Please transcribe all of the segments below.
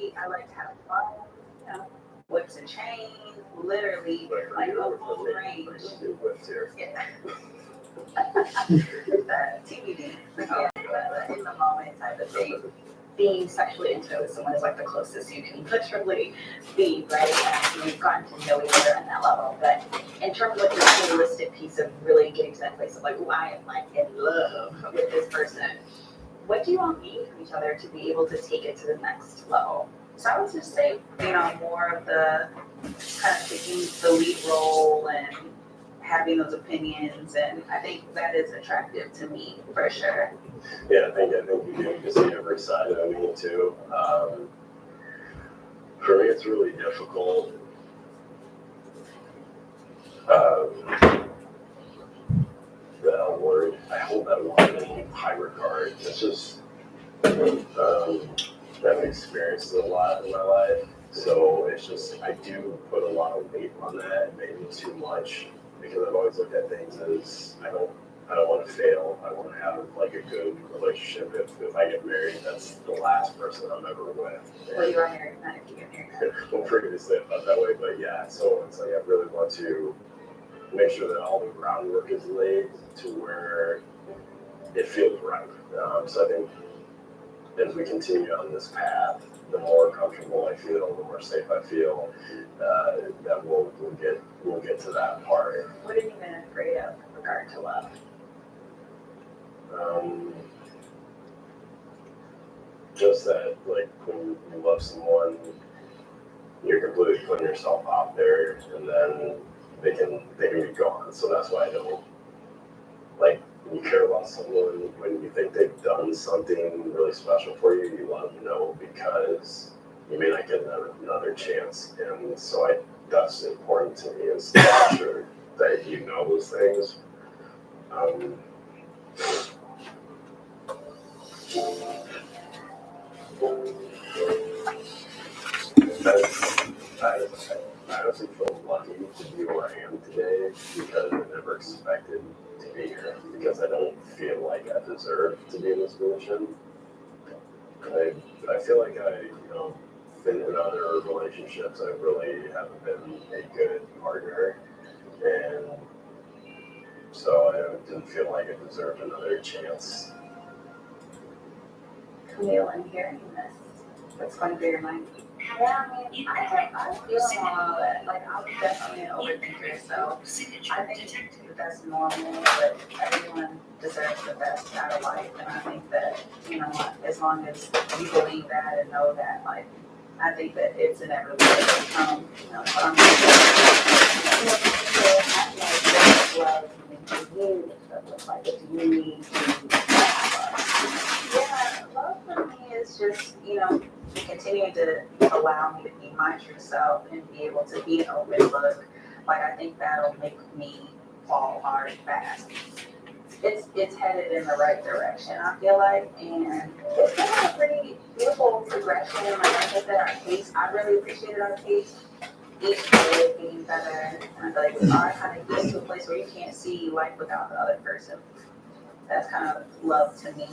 party. I like to have fun. You know, whips and chains, literally like a full range. Yeah. TBD, yeah, in the moment type of thing. Being sexually intimate with someone is like the closest you can literally be, right? And you've gotten to know each other on that level. But in terms of like the holistic piece of really getting to that place of like, oh, I am like in love with this person. What do you all need from each other to be able to take it to the next level? So I would just say, more of the kind of taking the lead role and having those opinions, and I think that is attractive to me for sure. Yeah, I think you get to see every side of me too. For me, it's really difficult. That word, I hold that word in high regard. It's just I've experienced it a lot in my life, so it's just I do put a lot of weight on that, maybe too much, because I've always looked at things as I don't want to fail. I want to have like a good relationship. If I get married, that's the last person I'm ever with. Well, you are married, not if you get married. Well, previously I thought that way, but yeah. So it's like I really want to make sure that all the groundwork is laid to where it feels right. So I think as we continue on this path, the more comfortable I feel, the more safe I feel, that we'll get to that part. What have you been afraid of in regard to love? Just that, like, when you love someone, you're completely putting yourself out there, and then they can be gone. So that's why I don't like when you care about someone, when you think they've done something really special for you, you want to know because you may not get another chance. And so that's important to me, is to make sure that you know those things. I honestly feel lucky to be where I am today because I never expected to be here, because I don't feel like I deserve to be in this position. I feel like been in other relationships, I really haven't been a good partner, and so I didn't feel like I deserved another chance. Camille, I'm hearing this. What's going through your mind? Yeah, I mean, I feel all that. Like, I'm definitely an overthinker, so I think that's normal, but everyone deserves the best out of life, and I think that, as long as you believe that and know that, like, I think that it's inevitable to come, from love for you, like, if you need to yeah, love for me is just, continuing to allow me to be my true self and be able to be an open book. Like, I think that'll make me fall hard fast. It's headed in the right direction, I feel like, and it's been a pretty beautiful progression. Like I said, our pace, I really appreciated our pace. Each day being better, and like we are kind of getting to a place where you can't see life without the other person. That's kind of love to me.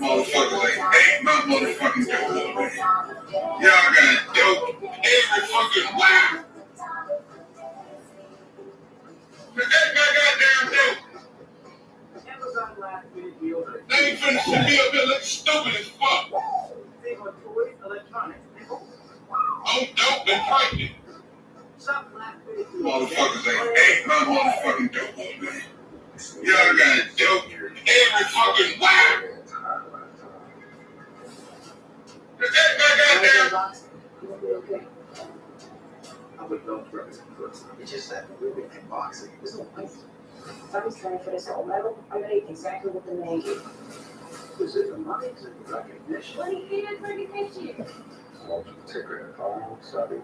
Motherfuckers ain't my motherfucking dope already. Y'all got dope every fucking wow. But that's my goddamn dope. They ain't finna sit me up here looking stupid as fuck. I'm dope and pregnant. Motherfuckers ain't my motherfucking dope already. Y'all got dope every fucking wow. That's my goddamn. I would love to represent first. It's just that moving and boxing is no place. If I'm just training for this whole medal, I'm gonna eat exactly what the man gave. Is it the money? Is it the recognition? What he did recognition. Well, take a call, sorry.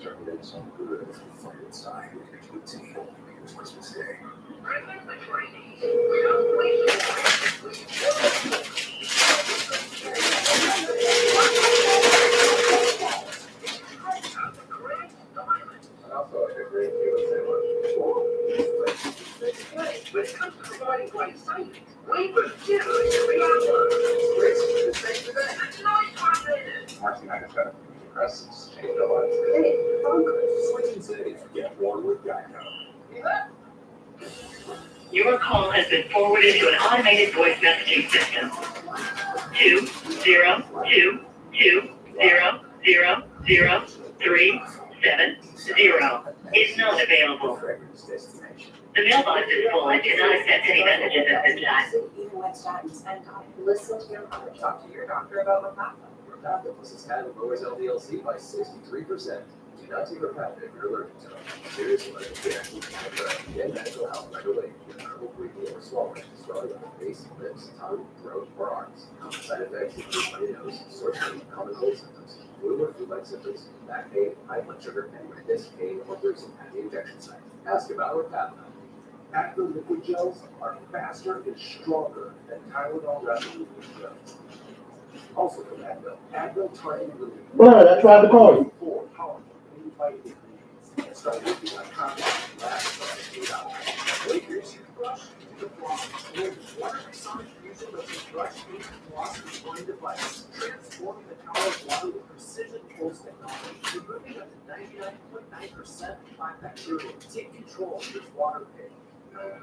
Turned in some good fight inside with the team. It was Christmas Day. great deal of say what. When it comes to providing great savings, we would generously the same today. Marcy and I just got a depressants. Changed our lives. Hey, switch and save. Get one with Geico. Your call has been forwarded to an automated voice messaging system. 200000370 is not available. The mailbox is full and cannot accept any messages at this time. Even when statin spend time, listen to your mother, talk to your doctor about what happened. Repatha plus a statin lowers LDL-C by 63%. Do not take Repatha if you're allergic to it. Serious allergic reactions can get medical help right away. With trouble breathing or swallowing, swelling of the face, lips, tongue, throat, or arms. Side effects include runny nose, sore throat, common cold symptoms, flu or flu-like symptoms, back pain, high blood sugar, and redness, pain, or bruising at the injection site. Ask about Repatha. Advil liquid gels are faster and stronger than Tylenol Resolute gels. Also from Advil targeted relief. Blood, I tried to call you. 4 powerful pain-fighting ingredients that start working on combat last by 8 hours. Wake your toothbrush to the floss. With water sonic fusion of the brush teeth floss combined device, transforming the power of water with precision pulse technology, removing up to 99.9% of plaque bacteria. Take control of your water pain.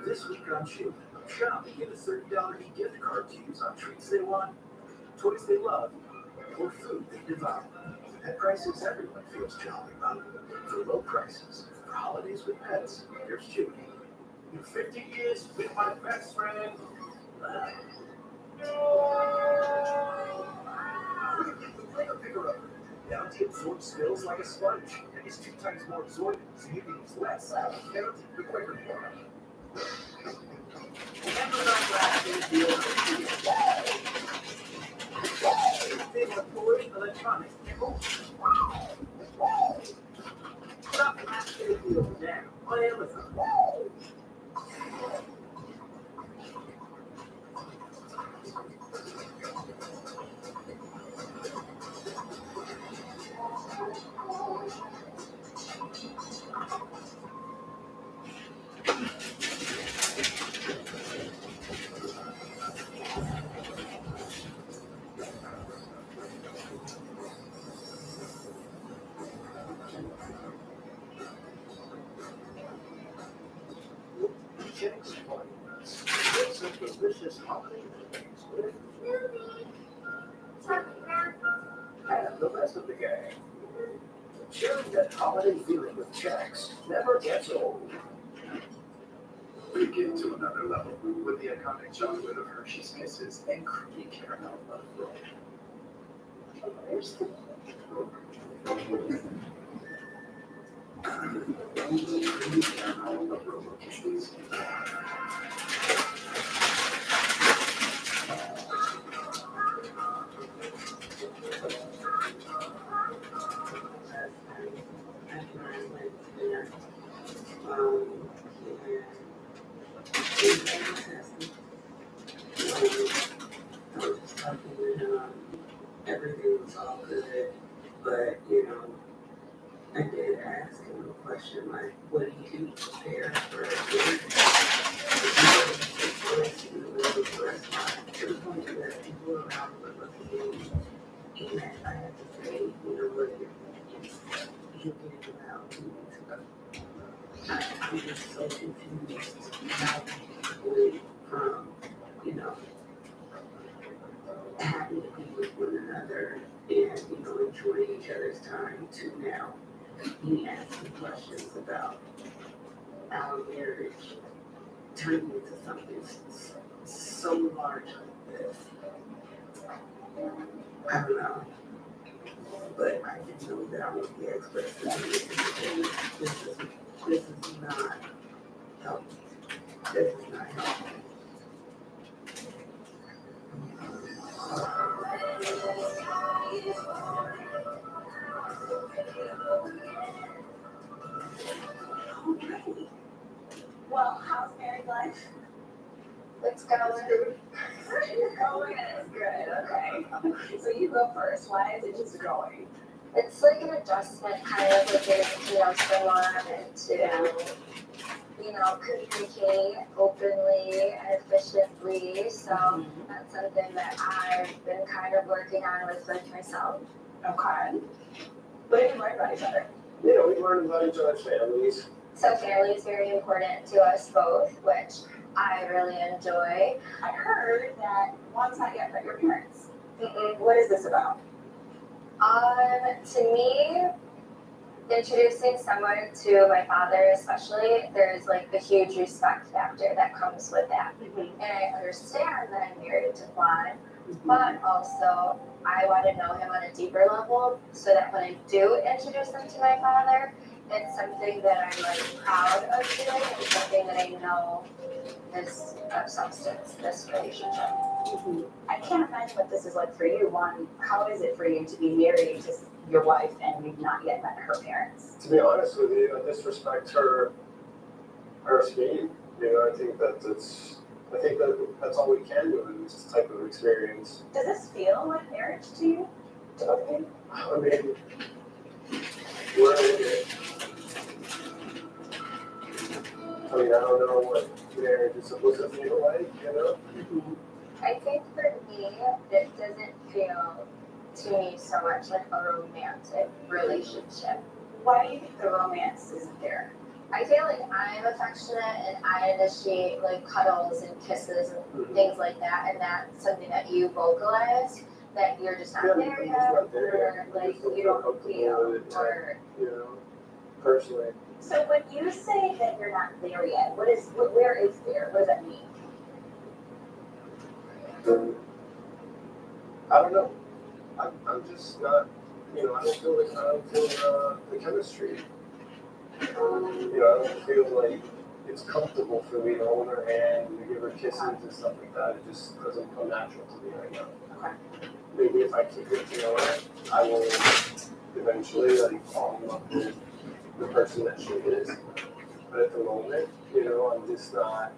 This week on Chew, shop and get a $30 gift card to use on treats they want, toys they love, or food they devour. At prices everyone feels jolly about. For low prices, for holidays with pets, here's Chew. In 50 years with my best friend. Picker up. Bounty absorbs spills like a sponge, and is 2 times more absorbent, so you can use less. Bounty, the quicker form. Amazon Glass is the electronics. Stop the last day deal now on Amazon. It's a delicious holiday with and the rest of the gang. Sharing that holiday feeling with Chex never gets old. We get to another level with the iconic chocolate of Hershey's Kisses and creamy caramel love roll. Creamy caramel love roll kisses. Everything was all good, but I did ask him a question like, what do you do to prepare for a dinner? It was going to let people around were looking at me, and I had to say, what you did about 2 weeks ago. I'm just so confused how people went from, happy to be with one another and, enjoying each other's time to now me asking questions about our marriage turning into something so large like this. I don't know. But I just know that I won't be expressing this is not healthy. This is not healthy. Okay. Well, how's married life? It's going. It's going. It's good. Okay. So you go first. Why is it just going? It's like an adjustment, kind of like getting to know someone and to, communicate openly and efficiently. So that's something that I've been kind of working on with like myself. Okay. What did you learn about each other? You know, we learn about each other's families. So family is very important to us both, which I really enjoy. I heard that one's not yet met your parents. Mm-mm. What is this about? To me, introducing someone to my father especially, there's like a huge respect factor that comes with that. And I understand that I'm married to Juan, but also I want to know him on a deeper level so that when I do introduce him to my father, it's something that I'm like proud of doing and something that I know is of substance, this relationship. I can't imagine what this is like for you. One, how is it for you to be married to your wife and you've not yet met her parents? To be honest with you, I disrespect her scheme. You know, I think that's all we can do in this type of experience. Does this feel like marriage to you? To both of you? I mean, we're in it. I mean, I don't know what marriage is supposed to feel like, you know? I think for me, it doesn't feel to me so much like a romantic relationship. Why do you think the romance isn't there? I feel like I'm affectionate and I initiate like cuddles and kisses and things like that, and that's something that you vocalize that you're just not there yet, or like you don't feel, or You know, personally. So when you say that you're not there yet, where is there? What does that mean? I don't know. I'm just not, you know, I don't feel the chemistry. You know, I don't feel like it's comfortable for me to hold her hand and give her kisses and stuff like that. It just doesn't come natural to me right now. Okay. Maybe if I keep it together, I will eventually like fall in love with the person that she is. But at the moment, you know, I'm just not,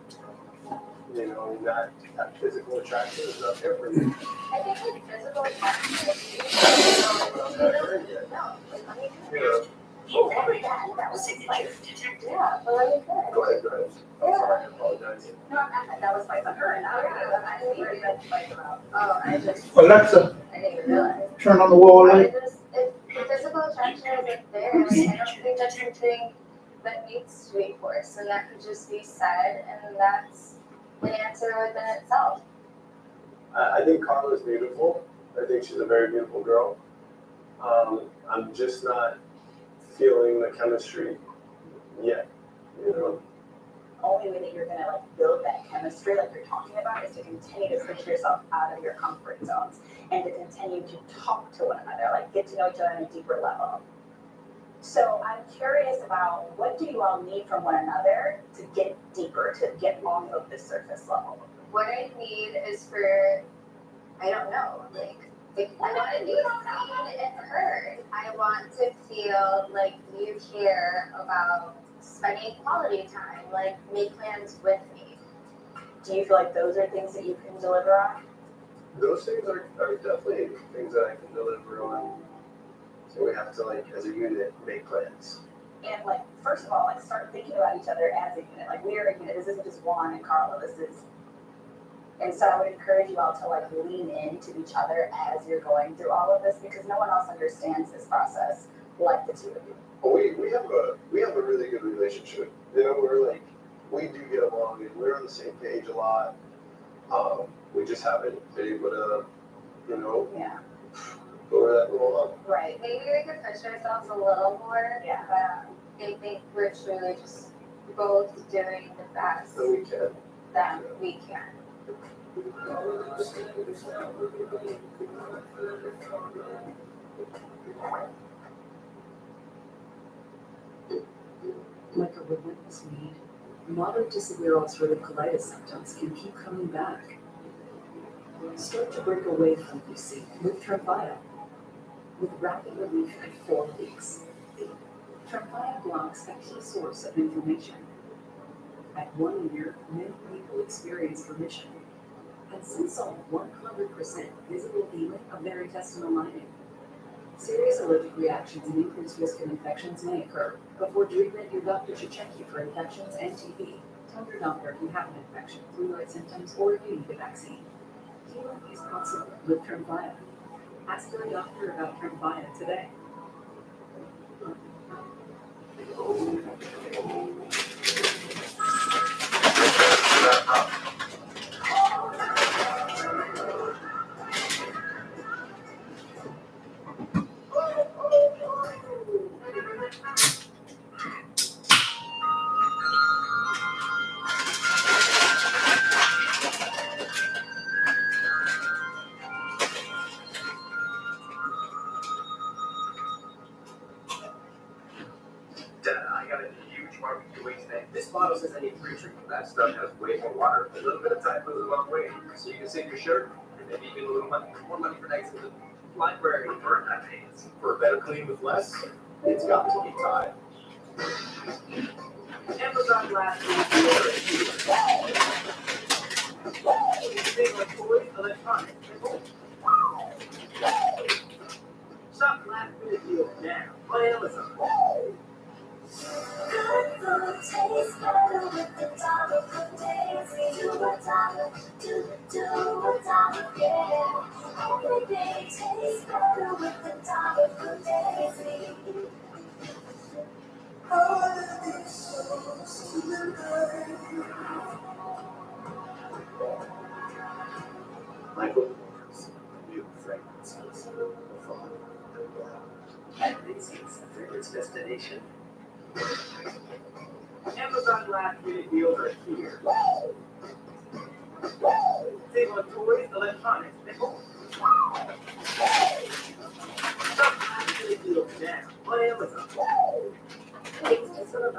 you know, not that physical attraction is not there for me. I think like physical attraction I'm not there yet. no, like let me You know, you never that. That was like, yeah, but let me finish. go ahead. I'm sorry, I apologize. No, that was fight on her, and I didn't even know what to fight about. Oh, I just, Alexa, I didn't even realize. turn on the wall I light. just, if physical attraction isn't there, like, I don't think that's something that needs to be forced, and that could just be said, and that's an answer within itself. I think Carla's beautiful. I think she's a very beautiful girl. I'm just not feeling the chemistry yet, you know. Only way that you're gonna like build that chemistry like you're talking about is to continue to push yourself out of your comfort zones and to continue to talk to one another, like get to know each other on a deeper level. So I'm curious about what do you all need from one another to get deeper, to get off of the surface level? What I need is for, I don't know, like, I want to be seen and heard. I want to feel like you care about spending quality time, like make plans with me. Do you feel like those are things that you can deliver on? Those things are definitely things that I can deliver on. So we have to, like, as a unit, make plans. And like, first of all, like start thinking about each other as a unit. Like we're a unit. This isn't just Juan and Carla. This is, and so I would encourage you all to like lean into each other as you're going through all of this because no one else understands this process like the two of you. But we have a really good relationship. You know, we do get along and we're on the same page a lot. We just haven't been able to, you know, Yeah. go over that little hump. Right. Maybe we could push ourselves a little more, Yeah. but I think we're truly just both doing the best So we can. that we can. Like a relentless need, moderate to severe ulcerative colitis symptoms can keep coming back. Start to break away from UC with Tremfya, with rapid relief in 4 weeks. Tremfya blocks a key source of inflammation. At 1 year, many people experience remission, and some saw 100% visible healing of their intestinal lining. Serious allergic reactions and increased risk of infections may occur. Before treatment, your doctor should check you for infections and TB. Tell your doctor if you have an infection, flu-like symptoms, or if you need a vaccine. Healing is possible with Tremfya. Ask your doctor about Tremfya today. Dad, I got a huge barbecue wing today. This bottle says I need pre-treatment. That stuff has way more water. A little bit of time goes a long way. So you can save your shirt and maybe even a little money, more money for next to the library. For that pays. For a better clean with less, it's got to be Tide. Amazon last week delivered things like toys, electronics, and more. Shop last minute deals now on Amazon. Good food tastes better with the dollar for Daisy. Do a dollar, do a dollar, yeah. Everything tastes better with the dollar for Daisy. Holiday songs in the night. Michael Kors, new fragrances from and Macy's fragrance destination. Amazon last minute deals are here. Save on toys, electronics, and more. Shop last minute deals now on Amazon. It's just sort of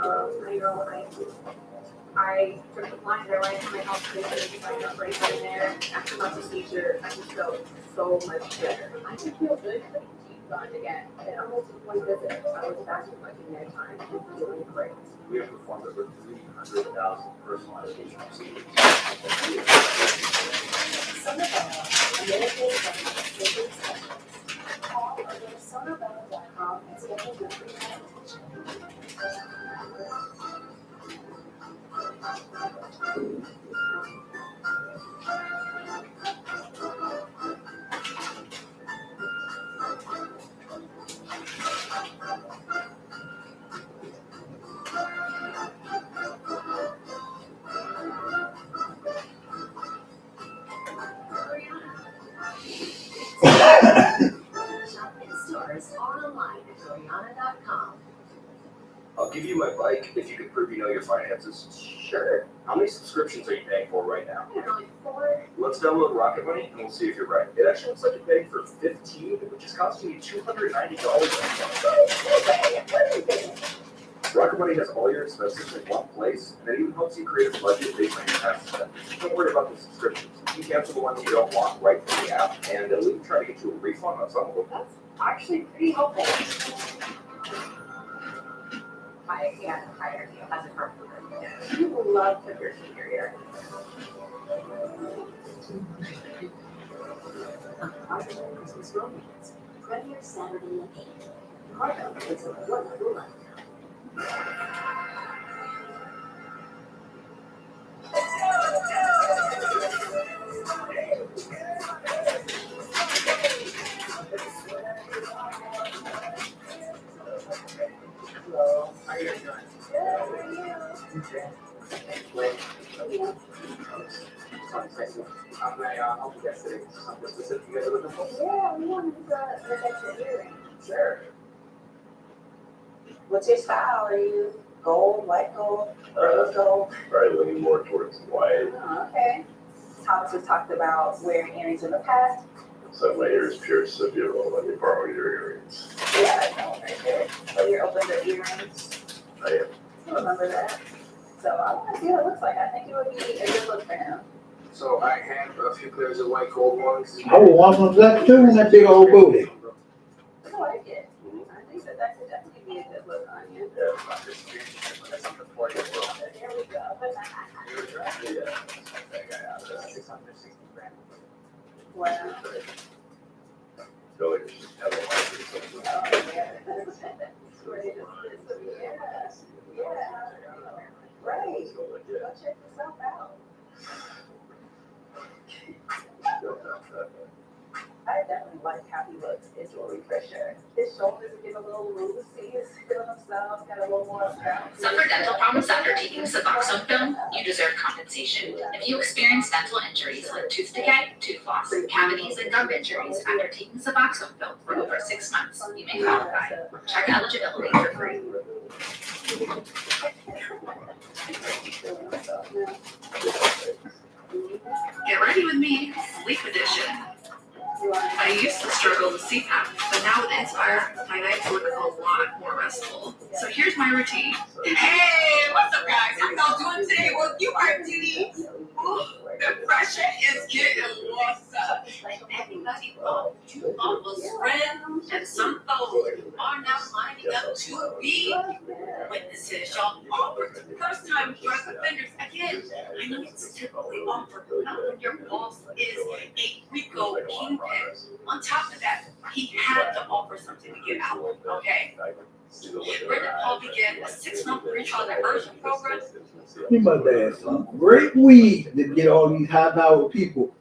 I took the blinder right to my house and signed up right in there. After my procedure, I just felt so much better. I just feel good for the teeth gone again. And almost one visit, I was back to working their time and feeling great. We have performed over 300,000 personalization procedures. Sonobella, a medicated specialist. Call or go to sonobella.com and schedule your free consultation. Shop in stores or online at Oriana.com. I'll give you my bike if you can prove you know your finances. Sure. How many subscriptions are you paying for right now? I don't know, 4. Let's download Rocket Money and we'll see if you're right. It actually looks like you're paying for 15, which is costing you $290. Rocket Money has all your expenses in one place, and it even helps you create a budget based on your past spending. Don't worry about the subscriptions. You can cancel the ones you don't want right from the app, and it'll even try to get you a refund on some of them. That's actually pretty helpful. I can't hire you as a carpenter. You love to your superior. Carnival Christmas Romance. Premier Saturday at 8. Carnival is a wonderful life. Hello, how are you guys doing? I'm gonna help you guys today. Something specific you guys are looking for? Yeah, we wanted to look at your earring. Sure. What's your style? Are you gold, white gold, rose gold? Probably leaning more towards white. Oh, okay. Thomas has talked about wearing earrings in the past. So my ears pierced, so if you ever want to let me borrow your earrings. Yeah, I know, right there. So you're open to earrings. I am. I remember that. So I want to see what it looks like. I think it would be a good look for him. So I have a few pairs of white gold ones. I would want one of that too, and that big old booty. I like it. I think that could definitely be a good look on you. Yeah. That's something for you. There we go. Yeah. 660 grand. Wow. Feel like I should have a license. Someone's gonna look Go check yourself out. I definitely like how he looks visually for sure. His shoulders are getting a little loose, he's feeling himself, got a little more bounce. Suffer dental problems after taking Suboxone film? You deserve compensation. If you experience dental injuries like tooth decay, tooth loss, cavities, and gum injuries after taking Suboxone film for over 6 months, you may qualify. Check eligibility for free. Get ready with me, Sleep Edition. I used to struggle with CPAP, but now with Inspire, my nights look a lot more restful. So here's my routine. Hey, what's up, guys? How y'all doing today? Well, you are Diddy. The pressure is getting lost up. Everybody thought you all was friends, and some folks are now lining up to be witnesses. Y'all offered first time drug offenders again. I know it's typically offered, but not when your boss is a Rico kingpin. On top of that, he had to offer something to get out, okay? Brendan Paul began a 6-month pretrial diversion program. You must have some great weed to get all these high-powered people.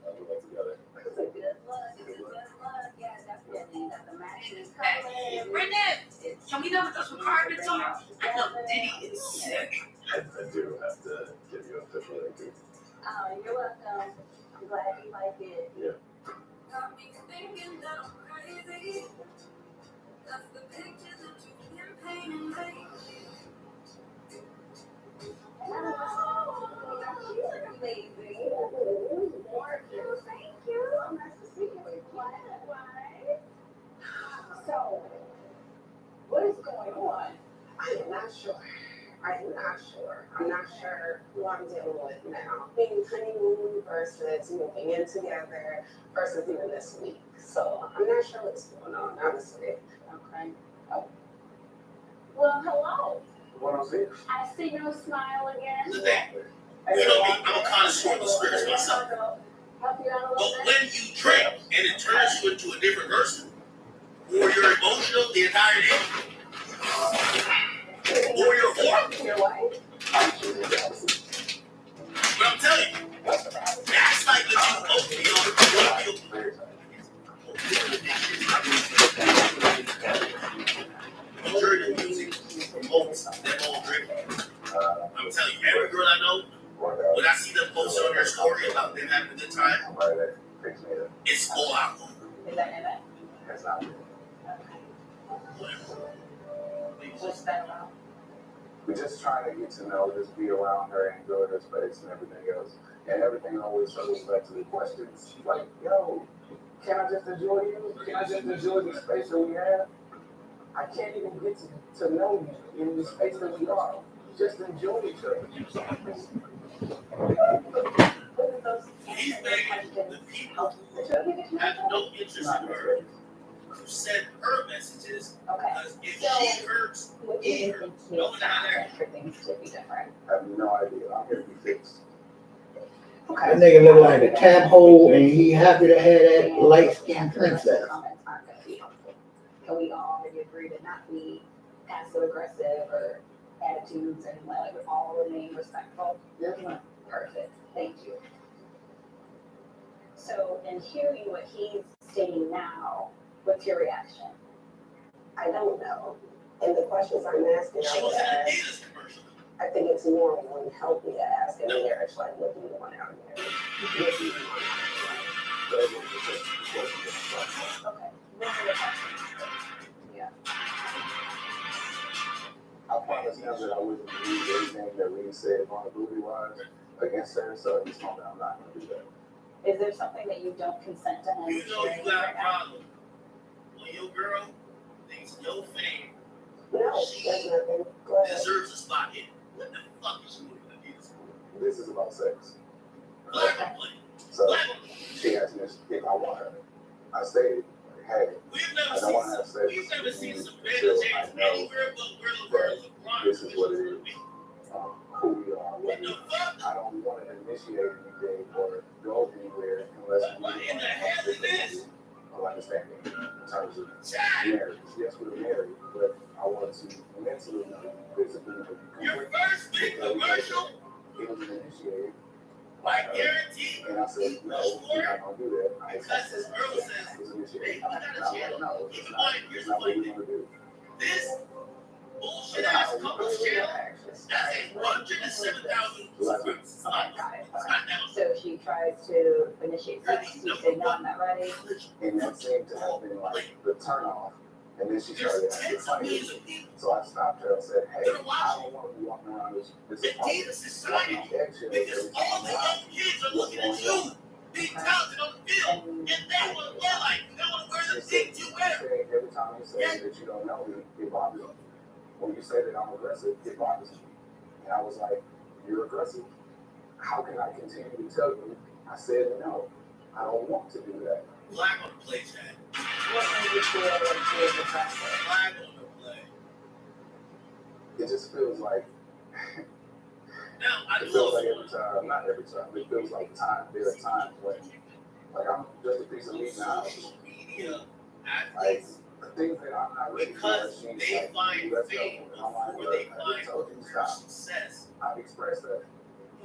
Hey, Brendan, can we know what those requirements are? I know Diddy is sick. I do have to give you official entry. Oh, you're welcome. I'm glad you like it. Yeah. Got me thinking that I'm crazy. That's the picture that you've been painting lately. So, what is going on? I am not sure. I'm not sure who I'm dealing with now. Being honeymoon versus moving in together versus even this week. So I'm not sure what's going on, honestly. Okay. Oh. Well, hello. What I'm saying? I see your smile again. The thing, you know me, I'm a connoisseur of the spirits myself. Help you out a But little bit. when you drink and it turns you into a different person, or you're emotional the entire day, or you're horrible, Your wife? but I'm telling you, that's like when you open majority of music promotes them all drinking. I'm telling you, every girl I know, when I see them post on their story about them having a good time, it's all alcohol. Is that in it? That's not What's that about? We're just trying to get to know, just be around her, enjoy her space and everything else. And everything always circles back to the questions like, yo, can I just enjoy you? Can I just enjoy the space that we have? I can't even get to know you in the space that we are. Just enjoy each other. These days, the people have no interest in her who send her messages Okay. because if she hurts, What do you think no needs one to out there. happen for things to be different? I have no idea. I'm here to be fixed. That nigga look like a tap hole and he happy to have that light-skinned princess. Comments aren't gonna be helpful. Can we all maybe agree to not be passive aggressive or attitudes and like all remain respectful? Perfect, thank you. So in hearing what he's stating now, what's your reaction? I don't know. And the questions I'm asking, She I was would in a ask, Adidas commercial. I think it's normal and healthy to ask in marriage, like, what do you want out of marriage? What do you want out of marriage? Okay. What's your reaction? Yeah. I promise him that I wouldn't believe everything that Lee said vulnerability-wise against her, so at this moment, I'm not gonna do that. Is there something that you don't consent to him You know sharing you got right a now? problem when your girl thinks your fame No, there's nothing. Go ahead. deserves a spot in. What the fuck is she doing in Adidas? This is about sex. Black and play. So Black and play. she asked me if I want her. I stated, hey, We've I don't want to have sex We've never with seen you some until James I know anywhere but where the world of LeBron this is what it is. Who we are. What the fuck? I don't want to initiate anything or go anywhere unless we What in the hell is this? of understanding in terms of Chad, marriage. Yes, we're married, but I want to mentally, physically, your first big commercial he was initiated. I guarantee And I said, no, you're not gonna do that. I because this girl says, was hey, initiated. we got And a I'm like, channel. no, Keep it's quiet, not, here's it's not what like we're gonna do. this bullshit ass couples channel. That's a 107,000 subscribers. It's not now. So she tries to initiate sex, you say no, I'm not ready. And that seemed to have been like the turnoff. And then she started There's acting tens of funny. millions of people. So I stopped her and said, hey, I don't want to be walking around this And apartment Jesus is signing walking on eggshells because every all time the I'm out. young kids are looking at you, being talented on the field, and they want to wear like, they want to wear the things you wear. Every time you say that you don't know me, it bothers me. When you say that I'm aggressive, it bothers me. And I was like, you're aggressive. How can I continue to tell you? I said no. I don't want to do that. Black on the play, Chad. What made you feel like she was aggressive? Black on the play. It just feels like Now, I it do feels like also every time, not every time, but it feels like time. There are times when, like, I'm just a piece of meat now. social media Like, athletes the things that I'm not ready for, because she's they like, find let's fame go. I'm like, before they look, I find just told you career stop. success. I've expressed that.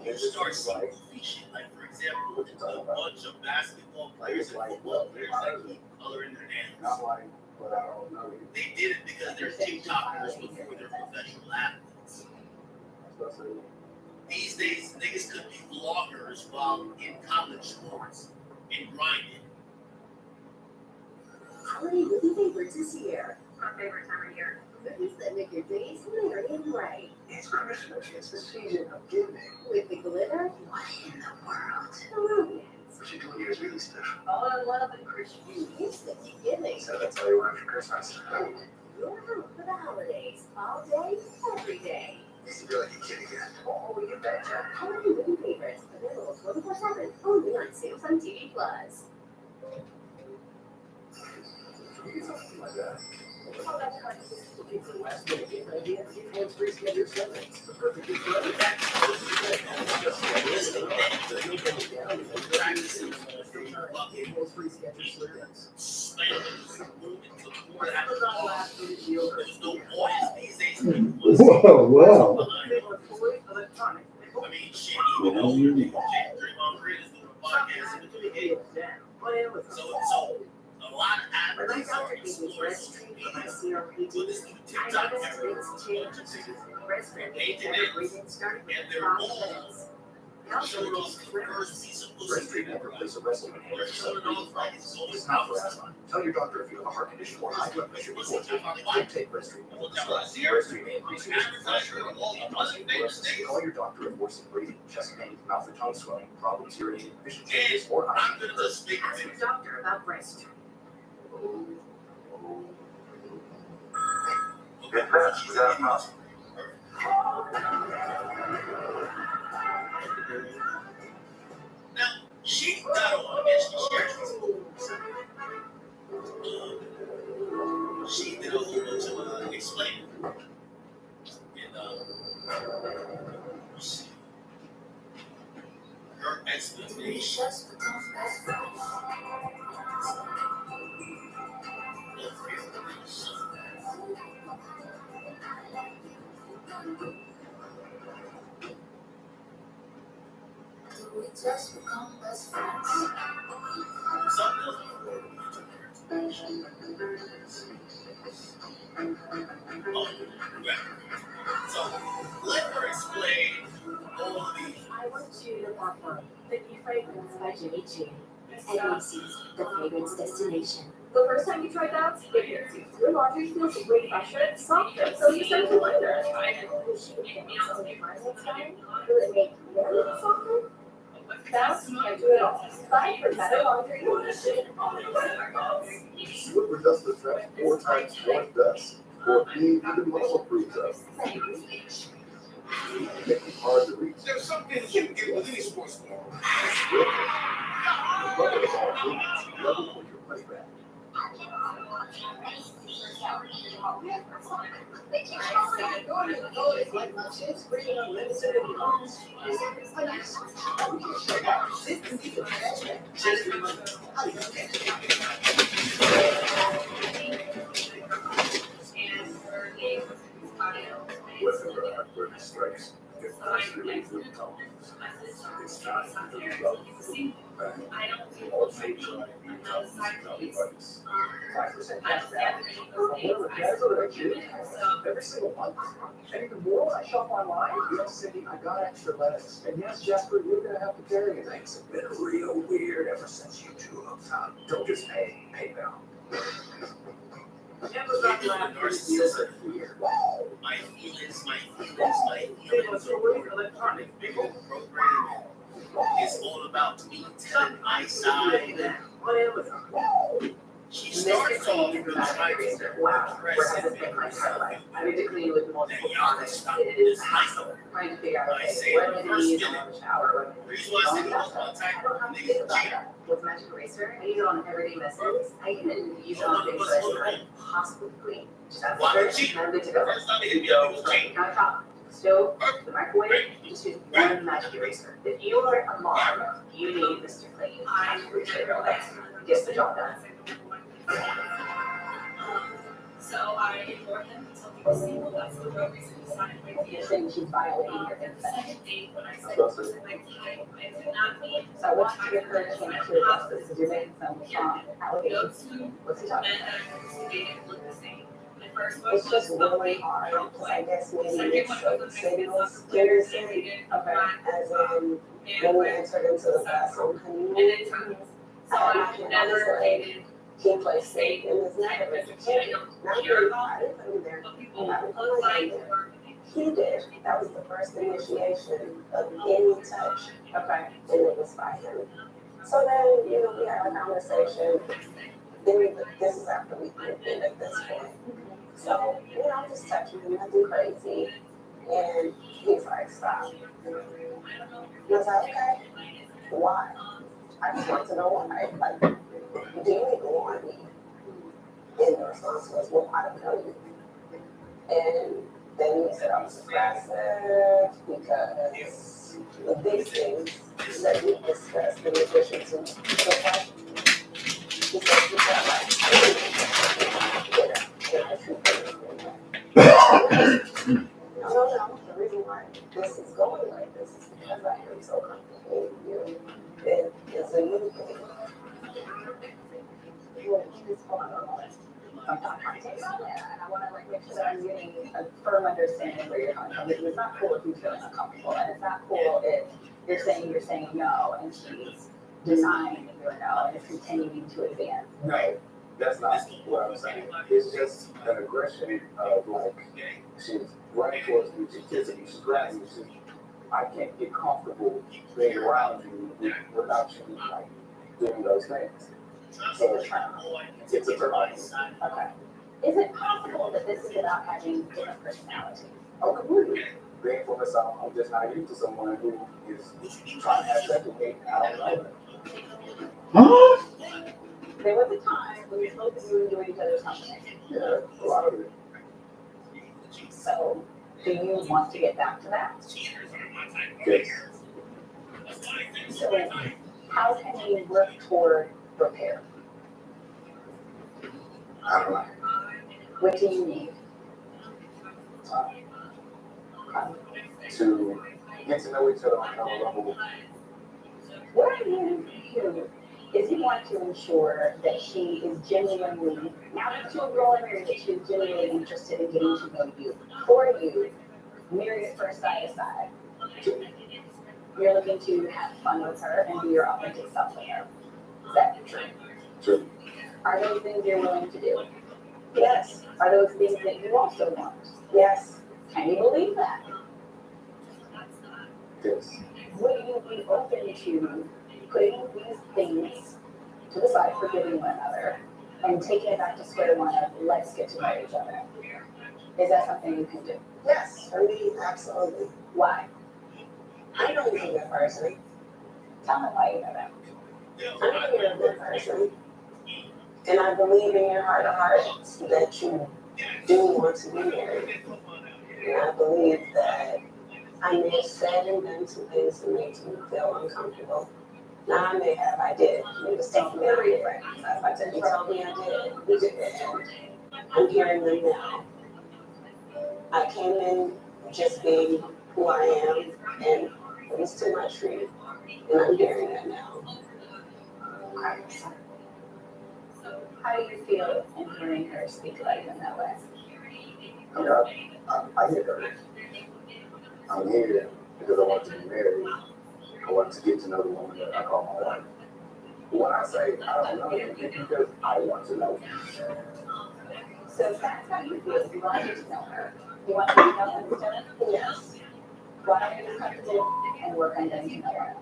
You start seeing goofy shit. Like, for example, What you talking a about? bunch of basketball Like, players it's and like, football well, players my that husband. keep color in their And nails. I'm like, but I don't know you. They did it because they're TikTokers before they're professional athletes. That's what I said. These days, niggas could be vloggers while in college sports and grinding. Holiday movie favorites this year. Our favorite time of year. Movies that make your days merry and bright. It's Christmas. It's the season of giving. With the glitter, What in the world? the romance, What you're doing here is really special. All in love and Christian. gifts that keep giving. So that's all you want for Christmas. Your home for the holidays, all day, every day. You feel like a kid again. Oh, we get that, Jack. Holiday movie favorites, available 24/7, only on Samsung TV Plus. You get something like that. Oh, that's nice. Looking for last minute gift ideas? Give Hands Free Schedule 7. It's the perfect gift for every back. Hands Free Schedule 7. Slamming the room into the floor that had Amazon no last minute deal. There's no boys these days. People want to Whoa, wow. behind They it. want toys, electronics. I mean, shit, even though Draymond Green is doing a podcast in between games. So a lot of athletes are exploring social media. But this new TikTok era, they did it, and their goal showed off the first piece of pussy Breastfeed they never ever plays a wrestling in They're showing off like it's going It's not out. for asthma. Tell your doctor if you have a heart condition or high blood pressure before taking it. Don't take breastfeed. Breastfeed may increase your risk of pressure and fluorescence. Call your doctor if worsening breathing, chest pain, mouth and tongue swelling, problems urinating, vision changes, or eye I'm gonna just speak Ask your doctor about breast. Now, she got on and she did a whole bunch of explaining. And her explanation. We just become best friends. So, let her explain all the I want you to pop on the new fragrance by Jimmy Choo. And Macy's, the fragrance destination. The first time you tried that, your laundry feels way fresher and softer, so you start to wonder. Will it make your lips softer? That's can't do it all. Fight for better laundry. Super dust attracts 4 times more dust, or being even muscle proves up. Make it hard to reach. There's something you can get with any sports ball. The bucket is all free. Level for your money back. Whether strikes, If that's really good tones, it's time to love food back. All food trying everybody's 5% cashback. Whatever category you every single month. And even more, I shop online. Yes, Cindy, I got extra lettuce. And yes, Jasper, you're gonna have to carry it. Things have been real weird ever since you two hooked up. Don't just pay PayPal. Never got narcissism. My feelings electronic programming is all about me telling my side. She starts off with trying to impress and Critically with multiple products, it is hassle trying to figure out, okay, what do we use in the shower? the reason why I say most of the I time, don't have to niggas think about cheat. that. With Magic Eraser, I use it on everyday misses. I even use it on things that I couldn't possibly clean. Just add water, and I'm good to go. First time they hit me up, it was cheat. Countertop, stove, the microwave, just use one Magic Eraser. If you are a mom, you need Mr. Clean. Magic Eraser, gets the job done. So I ignored him until he was single. That's the real reason he signed with You're saying she's violating your consent. second date when I said like I did not need. So what's your current chance to address this? Because you're making some allegations. What's he talking Men about? that I used to date look the same. The first one It's just really hard, because I guess maybe it's like signals, gender city, Okay. as in when we entered into the classroom honeymoon. And then times. So I've never dated He plays safe in his never was a kid. Not really, I didn't put him there. what people look like or He did. That was the first initiation of any touch, Okay. and it was by him. So then, we had a conversation. Then this is after we moved in at this point. So, I'm just touching him, nothing crazy. And he's like, stop. And I was like, okay, why? I just want to know why. Like, do you even want me? And the response was, well, I don't know you. And then he said I was aggressive because of these things that we discussed in addition to the question. He said, no, the reason why this is going like this is because I am so comfortable with you. It is a new thing. Well, just hold on. I'm not trying to take on that, and I want to make sure that I'm getting a firm understanding where you're coming from. Because it's not cool if he's feeling uncomfortable, and it's not cool if you're saying no, and she's denying that you're no, and it's continuing to advance. No, that's not what I'm saying. It's just an aggression of like, she's running towards me, she's kissing me, she's grabbing me, I can't get comfortable being around you without you like doing those things. So it's a turn on. Okay. Is it possible that this is about having different personalities? Oh, completely. Being from the South, I'm just not used to someone who is trying to have sex with me. I don't know. Huh? There was a time when you both of you enjoyed each other's company. Yeah, a lot of it. So, do you want to get back to that? Yes. So, how can we work toward repair? I don't know. What do you need? To get to know each other on another level. What I need to do is you want to ensure that she is genuinely, now that you're growing married, that she's genuinely interested in getting to know you. For you, married at first sight aside, you're looking to have fun with her and be your authentic self with her. Is that true? True. Are those things you're willing to do? Yes, Are those things that you also want? yes, Can you believe that? Yes. Would you be open to putting these things to the side, forgiving one another, and taking it back to square one of let's get to know each other? Is that something you can do? yes, for me, absolutely. Why? I know you're a good person. Tell me why you know that. I know you're a good person. And I believe in your heart of hearts that you do want to be married. And I believe that I may have said and done some things that made you feel uncomfortable. Now I may have, I did. You just told me I did. You told me I did. You did. And I'm hearing them now. I came in just being who I am, and it's too much for you. And I'm hearing that now. How do you feel in hearing her speak about you in that way? I hear her. I'm here because I want to be married. I want to get to know the woman that I call my wife. When I say I don't know, it's because I want to know. So if that's how you feel, you want to get to know her. You want to get to know her instead? Yes. Why don't you be comfortable and work on getting to know her?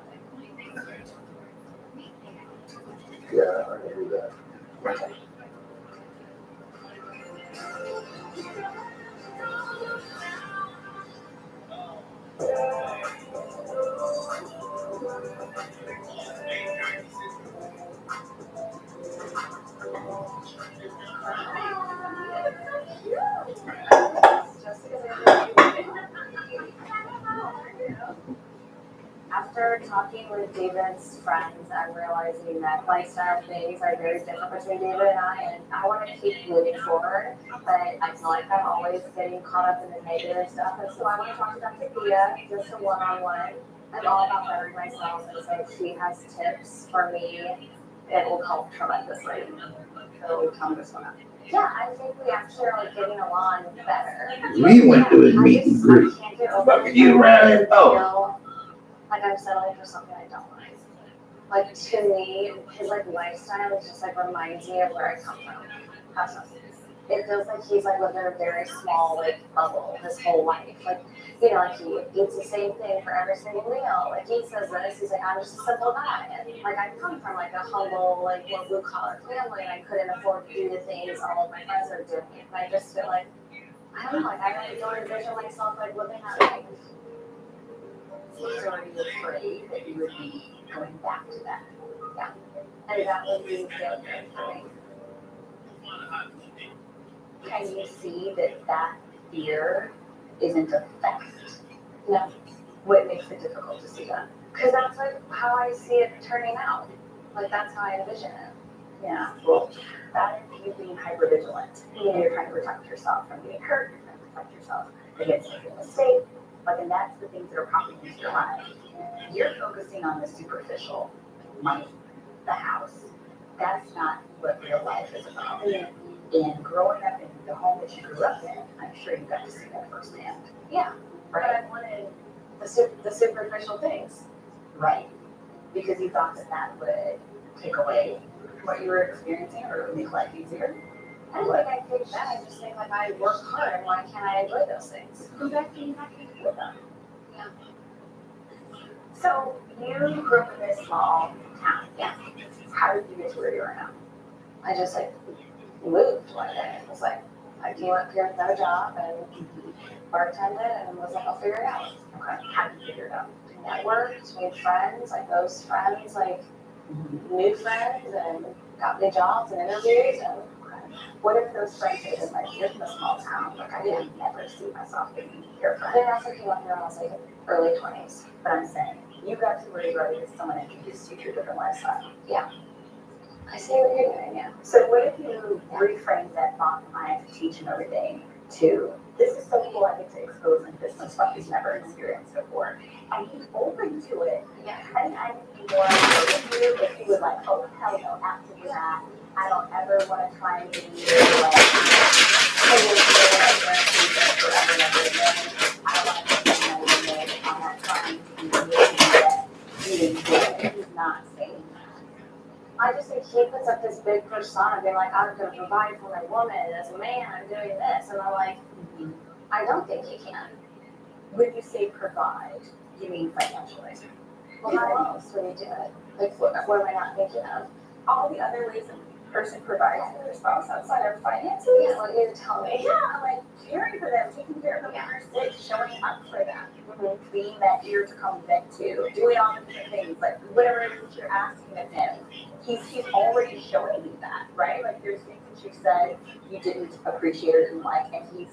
Yeah, I can do that. After talking with David's friends, I'm realizing that lifestyle things are very different between David and I want to keep moving forward, but I feel like I'm always getting caught up in the negative stuff, and so I want to talk to Dr. Thea, just a one-on-one. I'm all about bettering myself, and so if she has tips for me, it will help tremendously. So tell me this one up. Yeah, I think we actually are like getting along better. We went to his meet and greet. I can't get over Fucking you around and thought. feel like I'm settling for something I don't like. Like to me, his like lifestyle just like reminds me of where I come from. That's not- It feels like he's like lived in a very small like bubble his whole life. Like, you know, like he eats the same thing for every single meal. Like he says this, he's like, I'm just a simple guy. And like I come from like a humble, like more blue collar family, and I couldn't afford to do the things all of my friends are doing. And I just feel like I don't know, like I really don't envision myself like living that life. So are you afraid that you would be going back to that? Yeah. And that would be failure for me. Can you see that fear isn't a fact? No. What makes it difficult to see that? Because that's like how I see it turning out. Like that's how I envision it. Yeah, well, that is you being hypervigilant. And you're trying to protect yourself from getting hurt, you're trying to protect yourself against making a mistake. Like, and that's the things that are popping into your mind. You're focusing on the superficial, money, the house. That's not what real life is about. And growing up in the home that you grew up in, I'm sure you got to see that firsthand. Yeah. But Right? I wanted the superficial things. Right. Because you thought that would take away what you were experiencing or make life easier. I don't think I think that. I just think like I work hard and why can't I enjoy those things? Who's actually happy with them? Yeah. So you grew up in this small town. Yeah. How did you get to where you are now? I just like moved one day. It was like I came up here with no job and bartended and was like, I'll figure it out. Okay. How did you figure it out? Networked, made friends, like those friends, like new friends and got me jobs and interviews and What if those friends had been like, you're from a small town, like I would never see myself being your then friend. I also came up here when I was like early 20s. But I'm saying, you got to where you are because someone introduced you to a different lifestyle. I see what you're doing, yeah. So what if you reframe that thought, I have to teach him everything, to this is so cool, I get to expose him to some stuff he's never experienced before. And he's open to it. Yeah. And I think more of you if he was like, oh hell no, absolutely not. I don't ever want to try and be like I will forever and ever again. I don't want to put my limit. I'm not trying to be anything that you didn't do. He's not saying that. I just think he puts up this big persona being like, I'm gonna provide for my woman as a man, I'm doing this. And I'm like, I don't think he can. When you say provide, you mean financially. Well, how else would he do it? Like, what am I not thinking of? All the other ways a person provides for their spouse outside of finances. Yeah, like you tell me. Yeah, like caring for them, taking care of them when they're sick, showing up for them, being that ear to come vent to, doing all the different things, like whatever it is that you're asking of him. He's already showing you that, right? Like there's things that you said you didn't appreciate or didn't like, and he's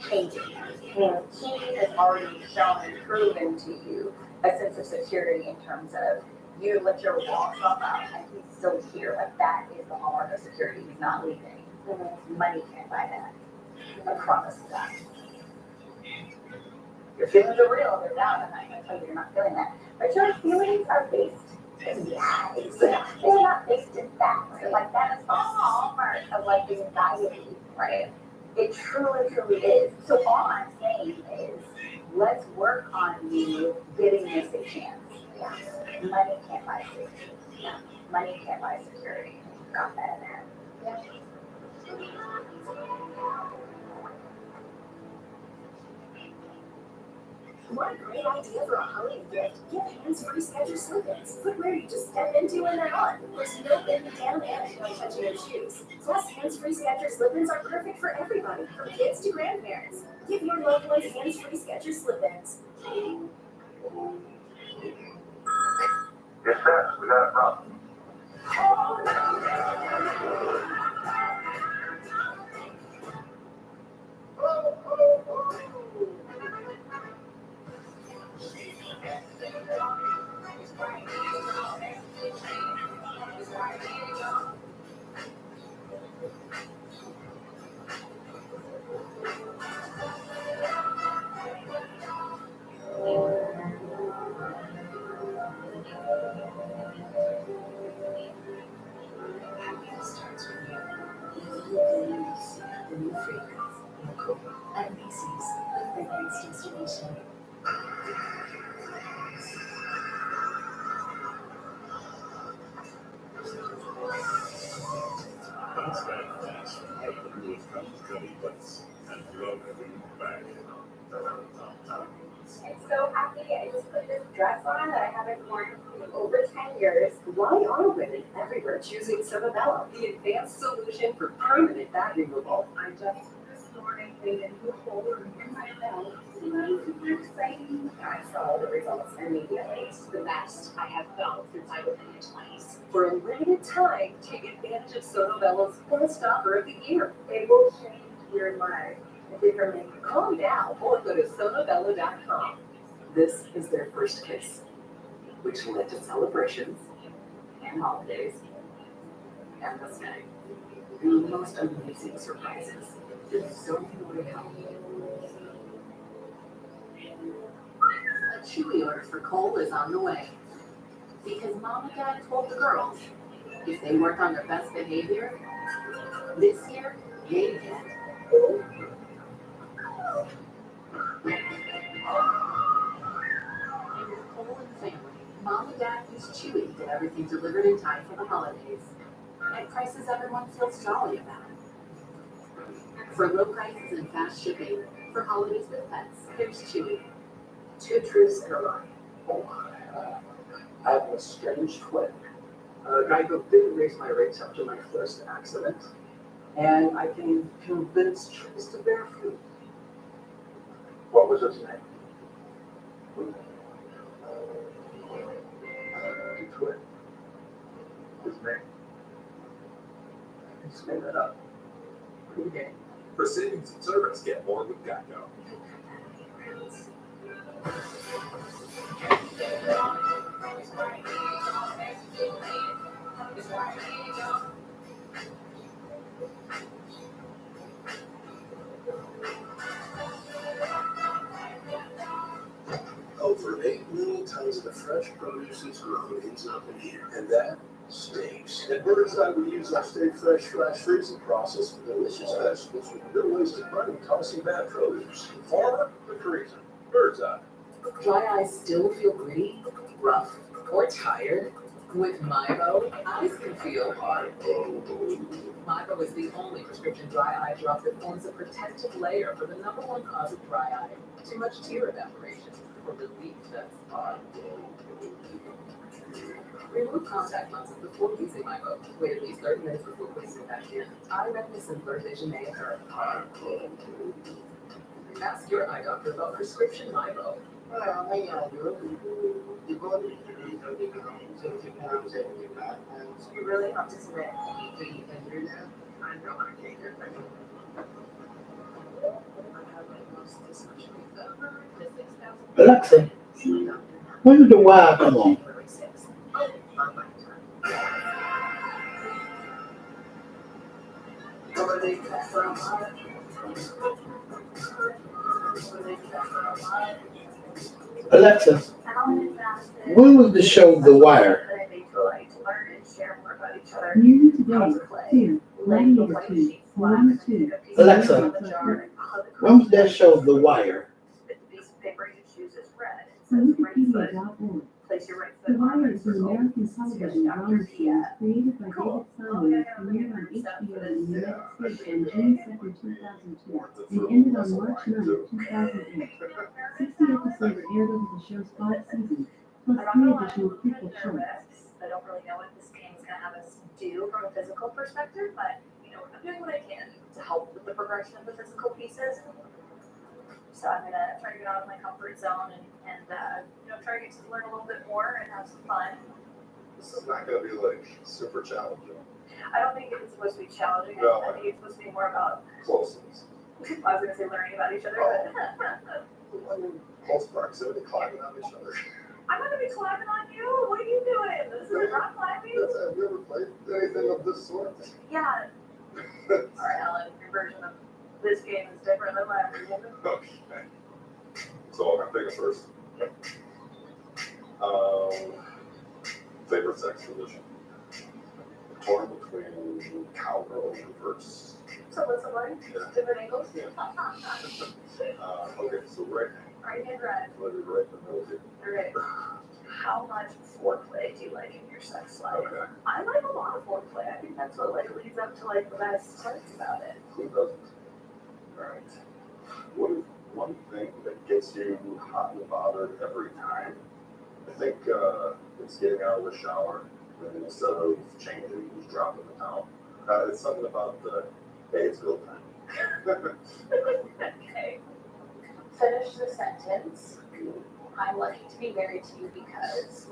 changing. He has already shown and proven to you a sense of security in terms of you let your walls off out and he's still here. Like that is the hallmark of security. He's not leaving. Money can't buy that. I promise you that. Your feelings are real, they're valid, I'm not gonna tell you you're not feeling that. But your feelings are based in lies. They're not based in facts. And like that is the hallmark of like anxiety, right? It truly, truly is. So all I'm saying is, let's work on you getting this a chance. Yeah. Money can't buy safety. Yeah. Money can't buy security. Got that in there. Yeah. What a great idea for a holiday gift. Give hands-free Skechers slip-ins. Footwear you just step into and they're on. There's no bending down and no touching your shoes. Plus, hands-free Skechers slip-ins are perfect for everybody, from kids to grandparents. Give your loved ones hands-free Skechers slip-ins. Yes, sir. We got a problem. Starts with you. The new fragrance, Nicole. At Macy's, the fragrance destination. I'm so happy I just put this dress on that I haven't worn in over 10 years. Why are women everywhere choosing Sonobello, the advanced solution for permanent bag removal? I just this morning made a new holder in my belt. So that is super exciting. I saw the results immediately. It's the best I have felt since I was in my 20s. For a limited time, take advantage of Sonobello's best offer of the year. It will change your life. If you're making Call now or go to sonobello.com. This is their first kiss, which led to celebrations and holidays and listening. And the most amazing surprises. There's so many more to come. A Chewy order for Cole is on the way. Because Mom and Dad told the girls, if they work on their best behavior, this year, they get Cole and family, Mom and Dad use Chewy to get everything delivered in time for the holidays. At prices everyone feels jolly about. For low prices and fast shipping, for holidays with pets, there's Chewy. Two truths and a lie. Oh, I have a strange twin. Geico didn't raise my rates after my first accident, and I can convince Trace to bear fruit. What was his name? The twin. His name? I just made that up. Okay. For savings and service, get more with Geico. Over 8 million tons of the fresh produce is grown ends up in here, and that stinks. At Birdseye, we use our Stay Fresh flash freezing process for delicious vegetables with no wasted money tossing bad produce. Farmer to freezer. Birdseye. Dry eyes still feel gritty, rough, or tired? With Mibo, eyes can feel hard. Mibo is the only prescription dry eye drop that forms a protective layer for the #1 cause of dry eye, too much tear evaporation, or relief that's hard. Remove contact lenses before using Mibo. Wait at least 30 minutes before putting it back in. Eye redness and blurred vision may occur. Ask your eye doctor about prescription Mibo. Well, hey, You really have to submit. I know I can't get back. Alexa, when did the wire come on? Alexa, Alan invested. when was the show The Wire? That I made to like to learn and share more about each other. Nearly today, How to play. clear, line number Like, 2, sheets, number flags, 2. pick up pieces Alexa, of the jar, how the when was that show The Wire? Spit the piece of paper you choose is red. It says right foot. Wikipedia.org. Place your right The foot on Wire the is an circle. American television drama series created by Cool. David Well, yeah, Simon, premiered on yeah, HBO in the Yeah, United States I on think, June 2nd, 2002, and ended on March 9th, 2008. 60 episodes aired over the show's 5 seasons, plus 3 additional prequel shows. I don't really know what this game is gonna have us do from a physical perspective, but you know, I'm doing what I can to help with the progression of the physical pieces. So I'm gonna try to get out of my comfort zone and you know, try to get to learn a little bit more and have some fun. This is not gonna be like super challenging. I don't think it's supposed to be challenging. No. I think it's supposed to be more about Closeness. I was gonna say learning about each other, but I mean, close proximity, climbing on each other. I'm gonna be climbing on you. What are you doing? This is rock climbing. Have you ever played anything of this sort? Yeah. Alright, Alan, your version of this game is different than my version. Okay. So I'm gonna take it first. Favorite sex position? Torn between cowgirl and reverse. So what's the word? Yeah. Different angles? Yeah. Okay, so right Right hand drive. let me right in the middle here. Alright. How much foreplay do you like in your sex life? Okay. I like a lot of foreplay. I think that's what like leads up to like the best parts about it. Who doesn't? Alright. What is one thing that gets you hot and bothered every time? I think it's getting out of the shower and instead of changing, just dropping the towel. It's something about the hey, it's go time. Okay. Finish the sentence. I'm lucky to be married to you because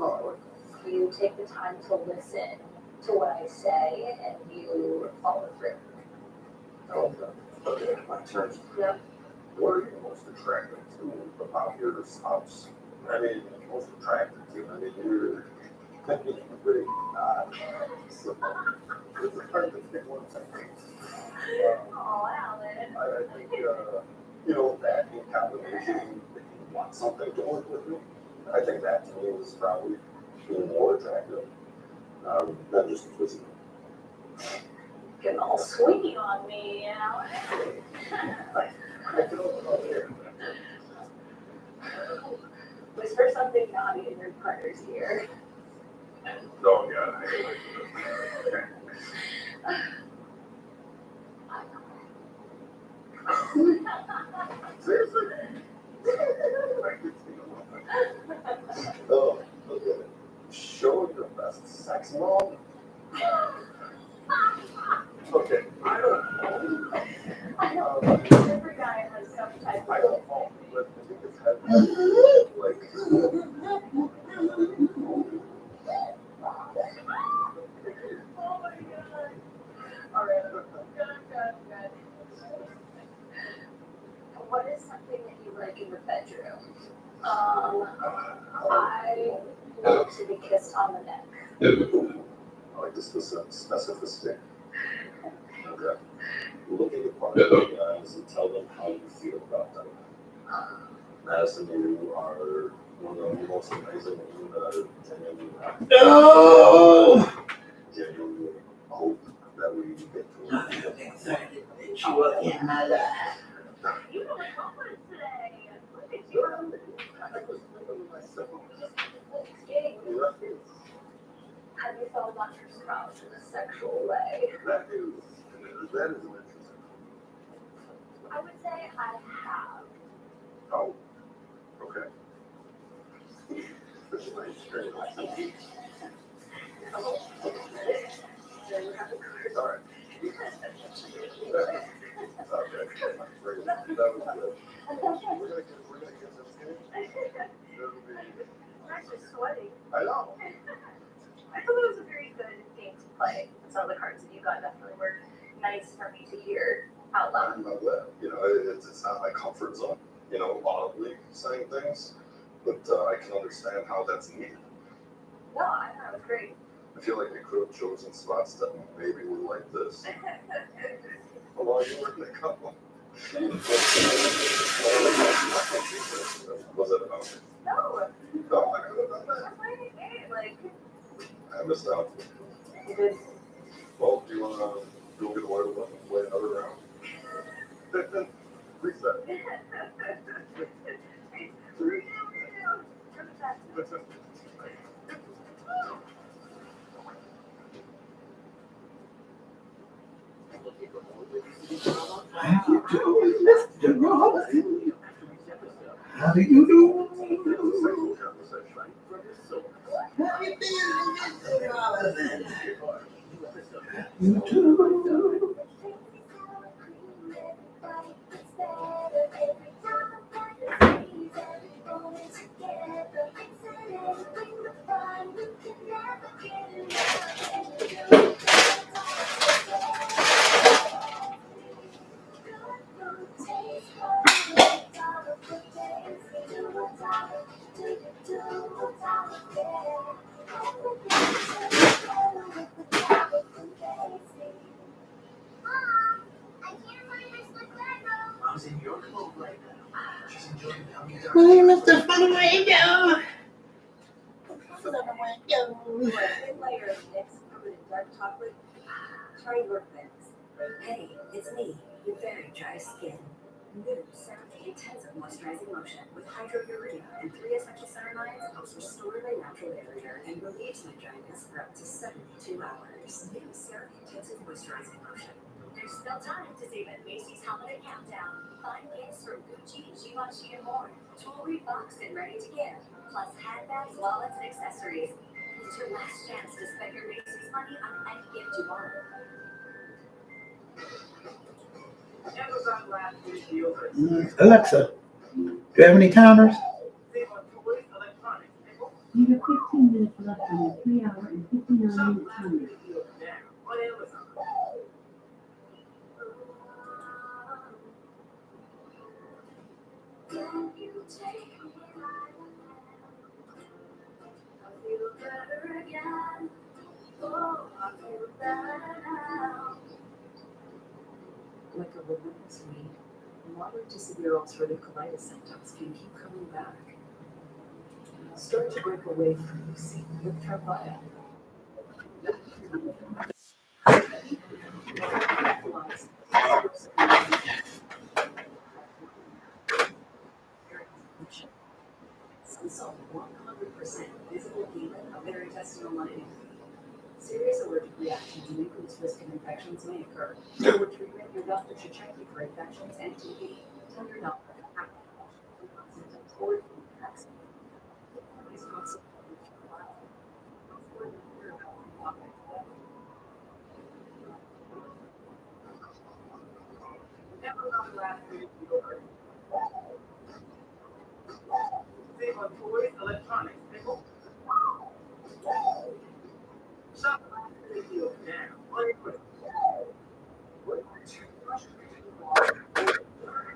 you take the time to listen to what I say and you follow through. Okay, my turn. Yep. What are you most attracted to about your spouse? I mean, most attracted to. I mean, you're pretty odd. So, it's hard to pick one thing. Oh, Alan. I think, you know, that in combination, if you want something to work with me, I think that to me is probably even more attractive than just physical. Getting all sweet on me, Alan. I feel about there. Whisper something naughty in your partner's ear. Oh, God, I hate it. Seriously? Oh, okay. Show your best sex mom. Okay, I don't know. Every guy has some type of. I don't know, but I think it's heavy. Like, Oh my god. Alright, good. What is something that you like in the bedroom? I want to be kissed on the neck. I like the specificity. Okay. Look at your partner in the eyes and tell them how you feel about them. Madison, you are one of the most amazing and genuinely hope that we get to. I'm excited that you are in my life. You were like homeless today. Look at you. I was living with myself. Have you thought about your spouse in a sexual way? That is interesting. I would say I have. Oh, okay. This is nice. Very nice. All right. Okay. That was good. We're gonna get this game. It'll be. I'm actually sweating. I know. I thought it was a very good game to play. Some of the cards that you got definitely were nice for me to hear out loud. I'm glad. You know, it's not my comfort zone. You know, audibly saying things, but I can understand how that's needed. No, I thought it was great. I feel like we could have chosen spots that maybe were like this. While you were in the couple. Was it about? No, No, I could have done that. I'm finding it, like, I missed out. you did. Well, do you wanna go get a water bottle and play another round? Reset. How do you do? You too. Mom's in your club right now. She's enjoying the Hey, Mr. Flamingo. Thin layer of mix covered in dark chocolate. Try your things. Hey, it's me, your very dry skin. New CeraVe Intensive Moisturizing Lotion with hydrourea and 3 essential ceramide helps restore the natural barrier and relieves the dryness for up to 72 hours. New CeraVe Intensive Moisturizing Lotion. There's still time to save at Macy's Holiday Countdown. Find gifts from Gucci, Givenchy, and more. Jewelry boxed and ready to give. Plus handbags, wallets, and accessories. It's your last chance to spend your Macy's money on any gift you want. Amazon last week deals are Alexa, do you have any timers? save on toys, electronics, and You have 15 minutes left on your 3-hour and 59-minute timer. deals now on Amazon. Can you take me right I feel better again. Oh, I feel better now. Like a relentless weed, moderate to severe ulcerative colitis symptoms can keep coming back. Start to break away from UC with Tremfya. Consult 100% visible healing of their intestinal lining. Serious allergic reactions and increased risk of infections may occur. For treatment, your doctor should check you for infections and TB. Tell your doctor symptoms or vaccine. Please consult with your doctor. Amazon last week deals are save on toys, electronics, and more. Shop last week deals now on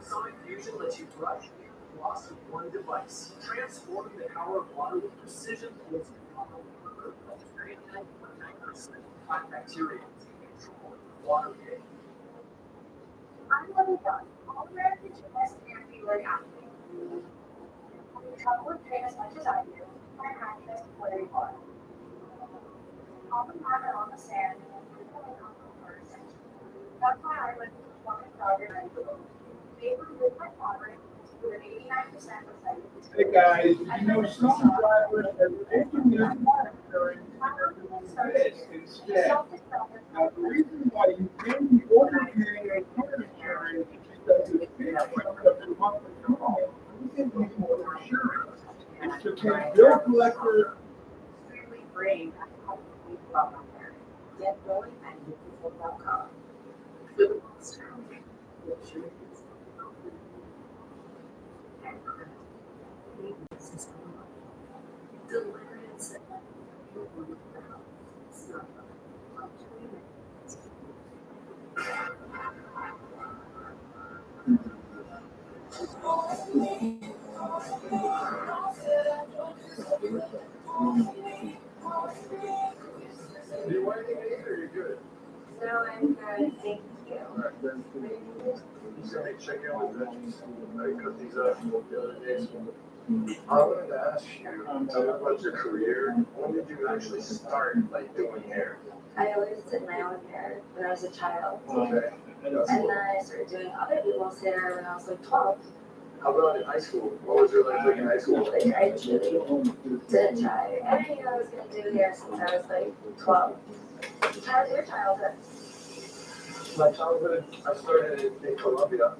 Sonic Fusion lets you brush and floss with one device, transforming the power of water with precision tools and 99.9% fight bacteria and control water gauge. I'm Lily Dunn, all-American gymnast and freelance athlete. When you travel and train as much as I do, find happiness where you are. On the mat or on the sand, you're feeling comfortable first. That's why I went to performance jogger and be able to live my fabric with an 89% recycled. Hey guys, you know some drivers are taking their monitoring this instead. Now the reason why you may be overpaying and underinsuring is because the state of the monthly home isn't more insurance. It's to pay bill collector. Extremely brave and healthy problem there. Get going at youthful.com. For the most time, make sure it's deliverance. It's not Do you want anything or you're good? No, I'm good. Thank you. All right, then. So they check in with veterans. I cut these up the other days. I wanted to ask you, tell me about your career. When did you actually start like doing hair? I always did my own hair when I was a child. Okay. And then I started doing other people's hair when I was like 12. How about in high school? What was your life like in high school? Like I really did try. I knew I was gonna do hair since I was like 12. How was your childhood? My childhood, I started in Colombia,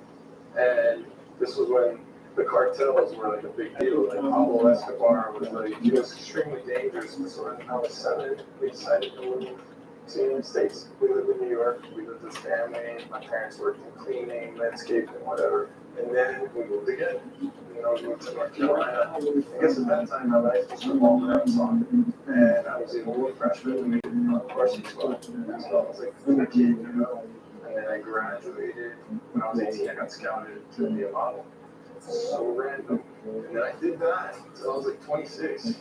and this was when the cartels were like a big deal. Like Pablo Escobar was like, he was extremely dangerous. So when I was 7, we decided to move to the United States. We lived in New York. We lived as family. My parents worked in cleaning, landscaping, whatever. And then we moved again. You know, we moved to North Carolina. I guess at that time my life was revolved around soccer. And I was a freshman and made varsity squad. So I was like a kid, you know. And then I graduated. When I was 18, I got scouted to be a model. So random. And then I did that until I was like 26.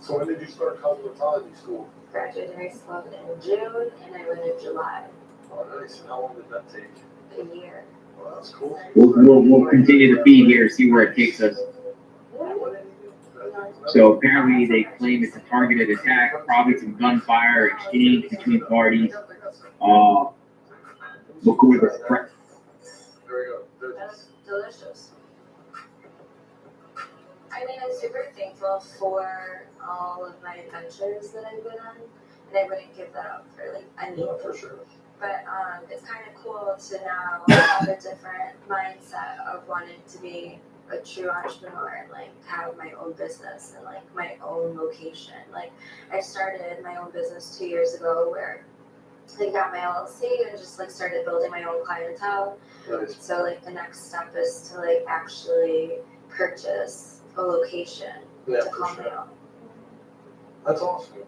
So when did you start cosmetology school? Graduated high school in June and I went in July. Oh, nice. And how long did that take? A year. Well, that's cool. We'll continue to feed here, see where it takes us. So apparently they claim it's a targeted attack, probably some gunfire exchange between parties. We'll go with the threat. There we go. That's delicious. I mean, I'm super thankful for all of my adventures that I've been on, and I wouldn't give that up for like anything. No, for sure. But it's kind of cool to now have a different mindset of wanting to be a true entrepreneur and like have my own business and like my own location. Like I started my own business 2 years ago where I got my LLC and just like started building my own clientele. Nice. So like the next step is to like actually purchase a location Yeah, to for call sure. my own. That's awesome.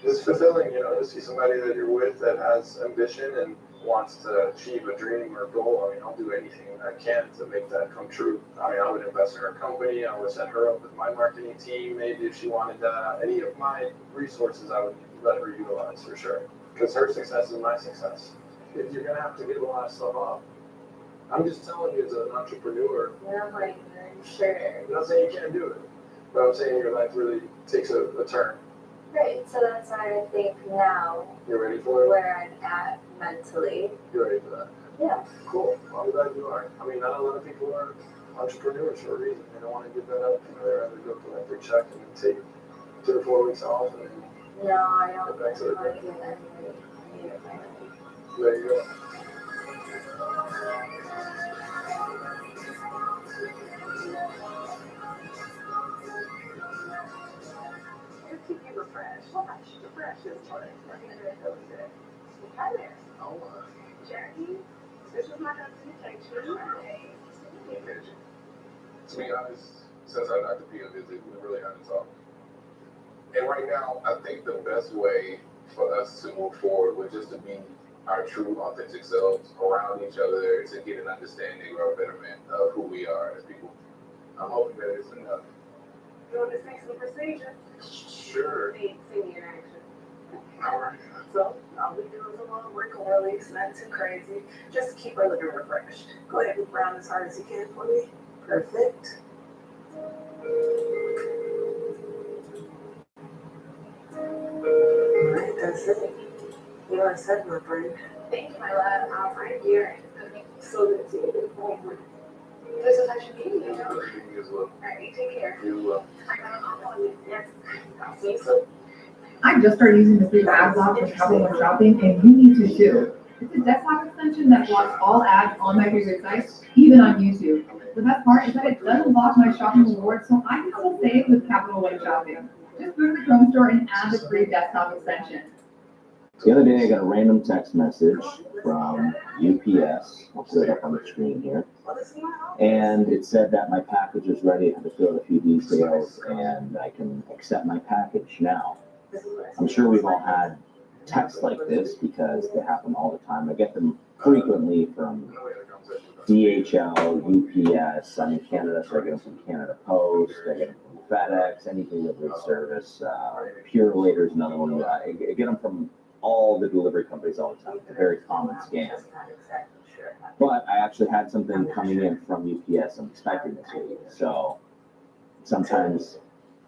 It's fulfilling, you know, to see somebody that you're with that has ambition and wants to achieve a dream or goal. I mean, I'll do anything I can to make that come true. I mean, I would invest in her company. I would set her up with my marketing team. Maybe if she wanted any of my resources, I would let her utilize for sure. Because her success is my success. If you're gonna have to give a lot of stuff up, I'm just telling you as an entrepreneur. Yeah, like I'm sure. I'm not saying you can't do it, but I'm saying your life really takes a turn. Right, so that's why I think now You're ready for it? where I'm at mentally. You're ready for that? Yeah. Cool. Well, I'm glad you are. I mean, not a lot of people are entrepreneurs for a reason. They don't want to give that up. You know, they'd rather go collect their check and then take 2 or 4 weeks off and then No, I don't go back to the want grind. to do that. I need it finally. There you go. Just keep you refreshed. Refresh is what Hi there. Oh, Jackie, this is my presentation. to be honest, since I knocked the P a visit, we really haven't talked. And right now, I think the best way for us to move forward was just to be our true, authentic selves around each other to get an understanding or a betterment of who we are as people. I'm hoping that it's enough. You want to see some procedure? Sure. See me in action. All right. So I'll be doing some little wrinkle release, not too crazy, just to keep her looking refreshed. Go ahead and round as hard as you can for me. Perfect. Alright, that's it. You are set, my friend. Thank you, my love. I'll find you. So good to see you. This is actually meeting you. You as well. Alright, you take care. You as well. Yes. I'll see you soon. I just started using the free ad block for travel and shopping, and you need to too. It's a desktop extension that blocks all ads on my favorite sites, even on YouTube. The best part is that it doesn't block my shopping rewards, so I can still save with Capital One Shopping. Just go to the Chrome store and add the free desktop extension. The other day, I got a random text message from UPS. I'll put it up on the screen here. And it said that my package is ready. I had to fill out a few details, and I can accept my package now. I'm sure we've all had texts like this because they happen all the time. I get them frequently from DHL, UPS. I'm in Canada, so I get them from Canada Post. I get them from FedEx, any delivery service. Purolator is another one. I get them from all the delivery companies all the time. It's a very common scam. But I actually had something coming in from UPS I'm expecting this week. So sometimes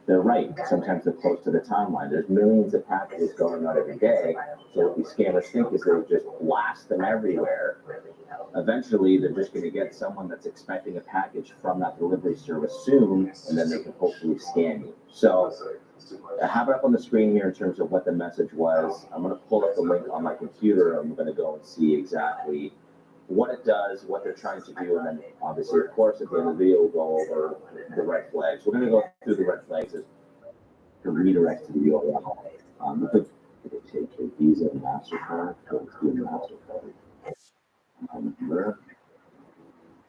they're right. Sometimes they're close to the timeline. There's millions of packages going out every day. So what these scammers think is they just blast them everywhere. Eventually, they're just going to get someone that's expecting a package from that delivery service soon, and then they can hopefully scam you. So I have it up on the screen here in terms of what the message was. I'm going to pull up the link on my computer, and I'm going to go and see exactly what it does, what they're trying to do, and then obviously, of course, at the end of the video, we'll go over the red flags. We're going to go through the red flags as to redirect to the URL. You could take your Visa and MasterCard, go to your MasterCard,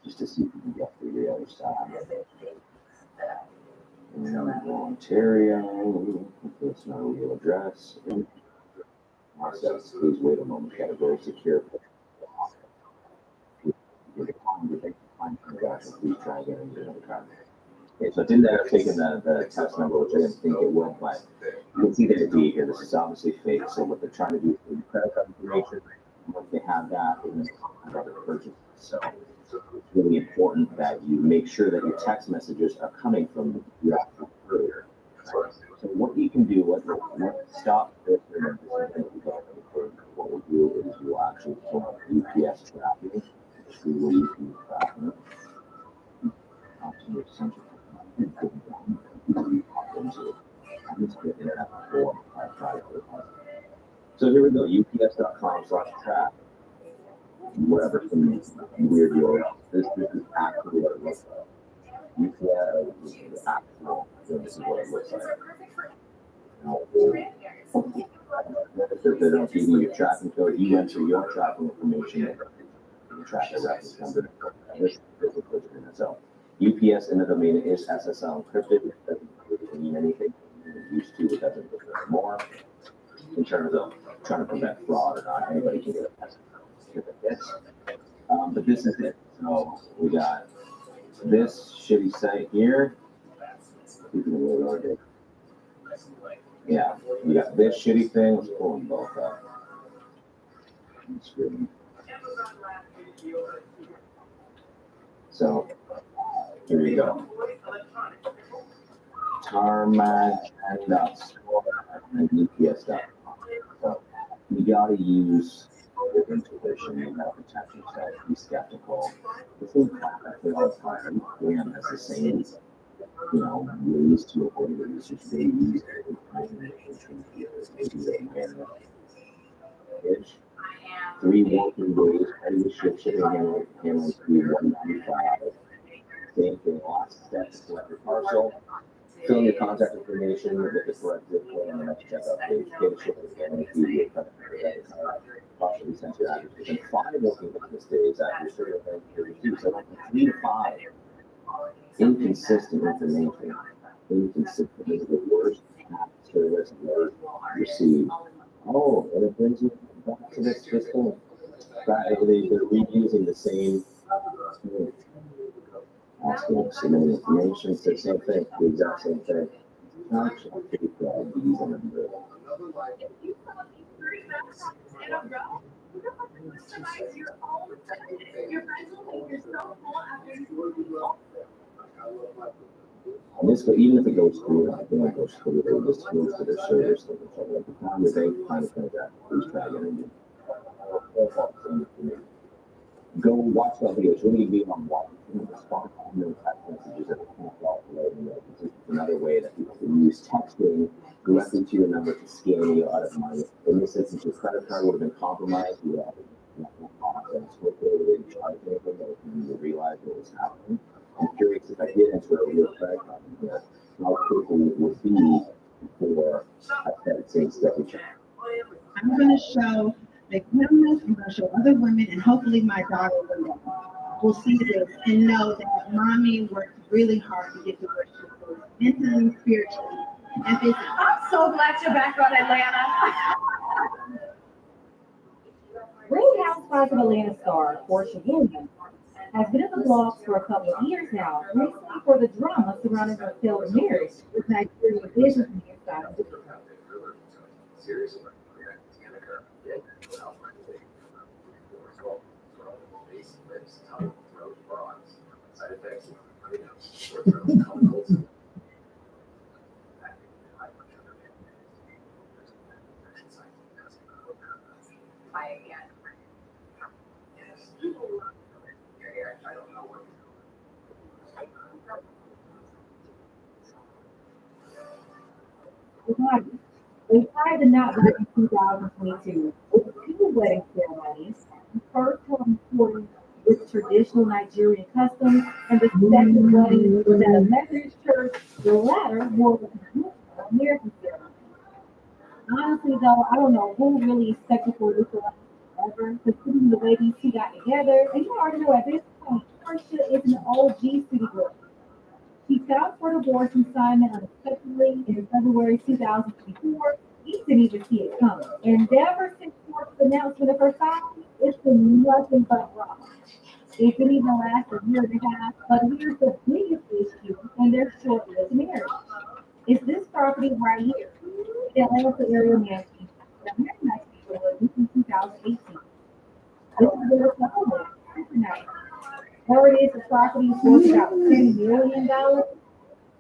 just to see if you can get through the other side. And Ontario, that's not a real address. Process, please wait a moment, got a very secure. Please try again and do another time. Okay, so it didn't end up taking the test number, which I didn't think it would, but you can see the ID here. This is obviously fake. So what they're trying to do is credit card information. Once they have that, they're going to have other purchases. So it's really important that you make sure that your text messages are coming from your actual courier. So what you can do, what stop this, and what we'll do is we'll actually pull up UPS tracking. See where you can track it. So here we go, ups.com/track. Whatever some weird URL. This is actually what it looks like. UPS is the actual, this is what it looks like. If they don't give you your tracking code, you enter your tracking information. Track the reference number. So UPS in the domain is SSL encrypted. It doesn't mean anything. It used to, it doesn't anymore. In terms of trying to prevent fraud or not, anybody can get a certificate. But this is it. So we got this shitty site here. Yeah, we got this shitty thing. Let's pull them both up. So here we go. Tarmac and UPS.com. So you gotta use your intuition, you gotta protect yourself, be skeptical. The same crap I feel all the time. Graham has the same, ways to avoid it. It's just they use it. 3 working days, ready to ship, shipping handling fee $195. Same thing, last step to collect your parcel, fill in your contact information with the correct zip code on the next checkout page, pay the shipping handling fee, partially sent to your address within 5 working business days after your survey event 32. So 3 to 5 inconsistent information. Inconsistent is the worst service ever received. Oh, and it brings you back to this thing. They're reusing the same thing. Asking, submitting information, it's the same thing, the exact same thing. Actually, these are and this, even if it goes through, I think it goes through, it just goes to their service. Like the time your bank kind of transaction, please try again. Go watch that video. It's really big on watching. Respond to the text messages that it's another way that people can use texting directly to your number to scam you out of money. In this instance, your credit card would have been compromised. You would have didn't charge anything, but you realize what was happening. I'm curious if I did enter a real credit card here, how quickly it would be before I started saying stuff with you. I'm going to show the women, I'm going to show other women, and hopefully my daughter will see this and know that mommy worked really hard to get to where she was, mentally, spiritually, and physically. I'm so glad you're back on Atlanta. Real Housewives of Atlanta star Portia Williams has been in the blogs for a couple of years now, recently for the drama surrounding her failed marriage with Nigerian businessman Sadi. tongue throat bronze. Side effects include sore throat, common colds. I don't know what We tried to not back in 2022 with two wedding ceremonies. The first one was with traditional Nigerian customs, and the second wedding was at a Methodist church. The latter was an American ceremony. Honestly, though, I don't know who really expected for this one ever, considering the way these two got together. And you already know at this point, Portia is an OG city girl. She filed for divorce and signed it unexpectedly in February 2024. He didn't even see it coming. And ever since Portia's announcement of her filing, it's been nothing but drama. It didn't even last a year and a half, but here's the biggest issue in their short-lived marriage. It's this property right here, the Atlanta area mansion that Mary Mexico was in 2018. This is where it's home. Super nice. Word is the property is worth about $10 million,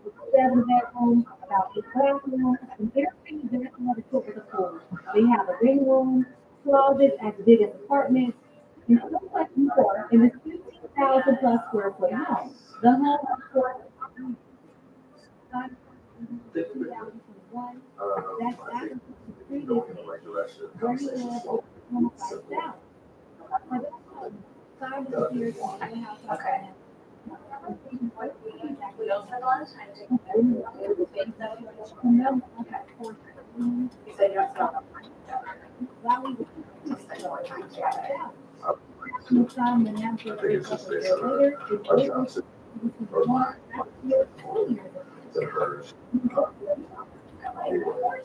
with 7 bedrooms, about 8 bathrooms, and everything is another foot with a pool. They have a living room, closet as big as apartments, and so much more in this 15,000 plus square foot home. The home is for 2021. That's after previously where he lived over 25,000. For this home, Okay. We don't spend a lot of time taking notes. You said you don't spend a lot of time together. You spend more time together.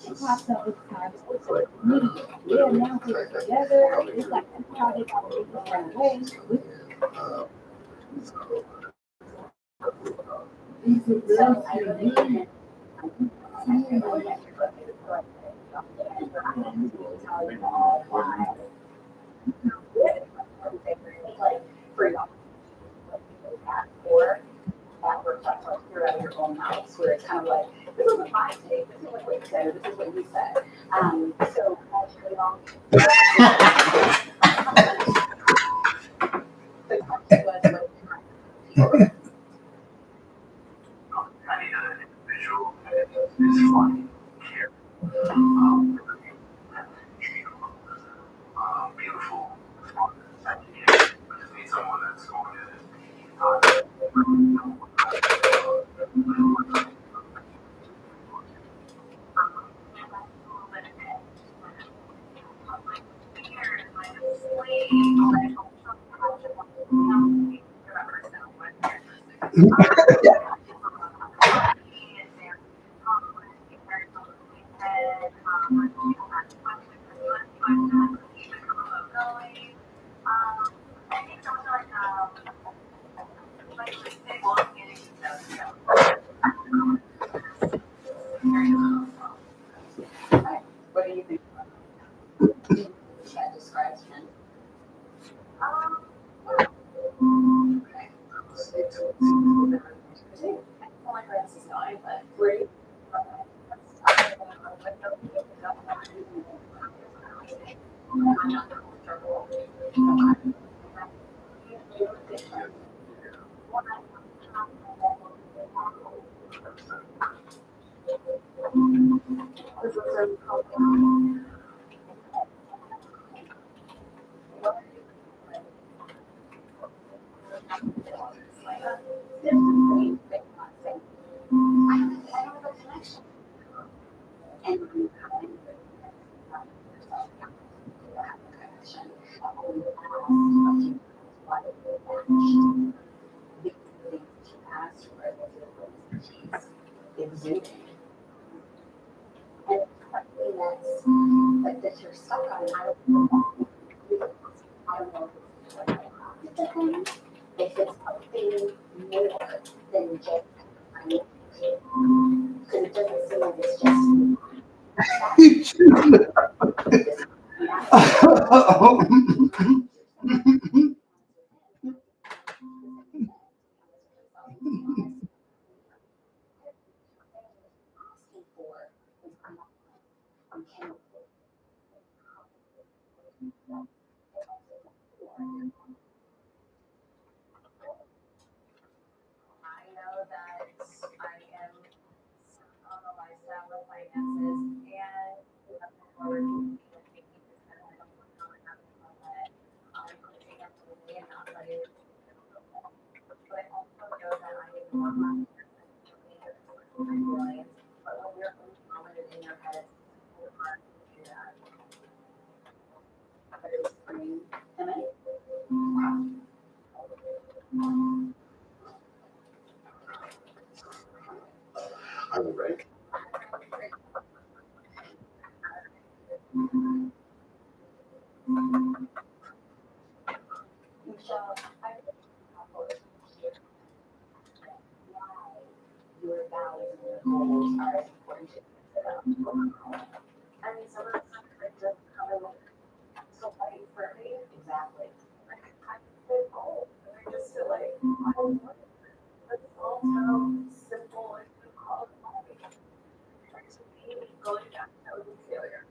She pops up with time. It's like me. Yeah, now we're together. It's like how they got to make right away. Or that works out you're out of your own house, where it's kind of like, this is what I say, this is what you said, this is what you said. So actually, the question was what I need an individual that is funny, care, beautiful, smart. I just need someone that's going to What do you think? That describes him. Okay. My friends is going, but where do you? Exuding. And something that you're stuck on, I don't know if it's something more than just because it doesn't seem like it's just I know that I am on the lifestyle of finances and looking forward to taking this kind of I'm pushing up to me and not letting it. But I also know that I need more money. But when you're uncommon in your head, it's hard to do that. But it was free. Am I? Are we ready? Michelle, I your values and your goals are as important to you. I mean, some of the stuff that doesn't come in so right for me. Exactly. Like, I have a goal, and I just feel like, I don't want it. Let's all tell simple and good quality. Like, to me, going back, that was a failure.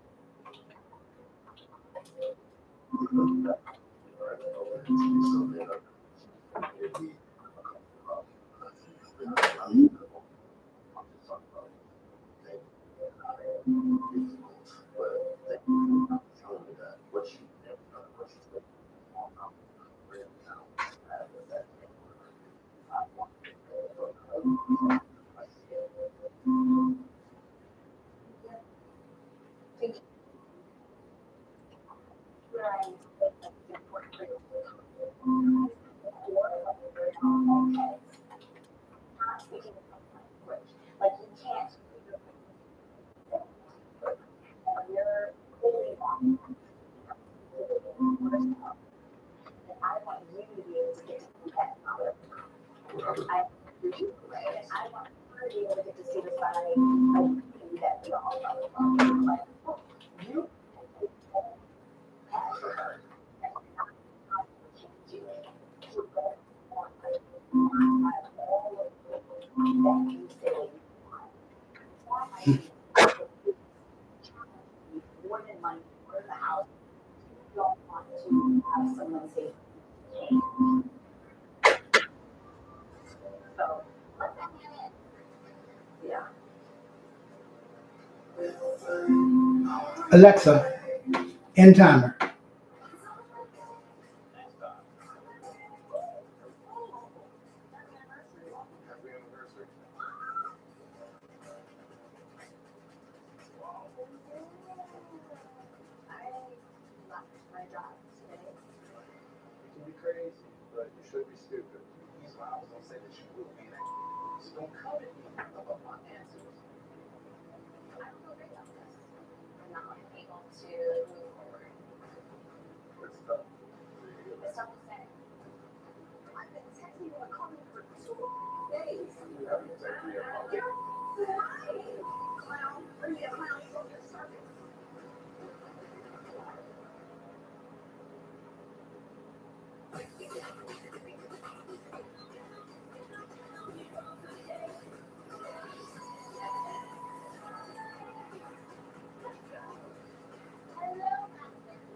Like, you can't. You're really wrong. And I want you to be able to get to see that color. I want her to be able to get to see the side of you that we all love. Like, oh, you have her. More than money, more than the house. You don't want to have someone say, so let that man in. Yeah. Alexa, end timer. My job today. You can be crazy, but you should be stupid. He's why I was gonna say that you will be that. So don't come at me about my answers. I don't know about this. I'm not able to move forward. It's tough. It's tough to say. I've been texting you and calling for 2 days. You haven't texted me about it. Clown, bring me a clown, you go to the circus. Hello,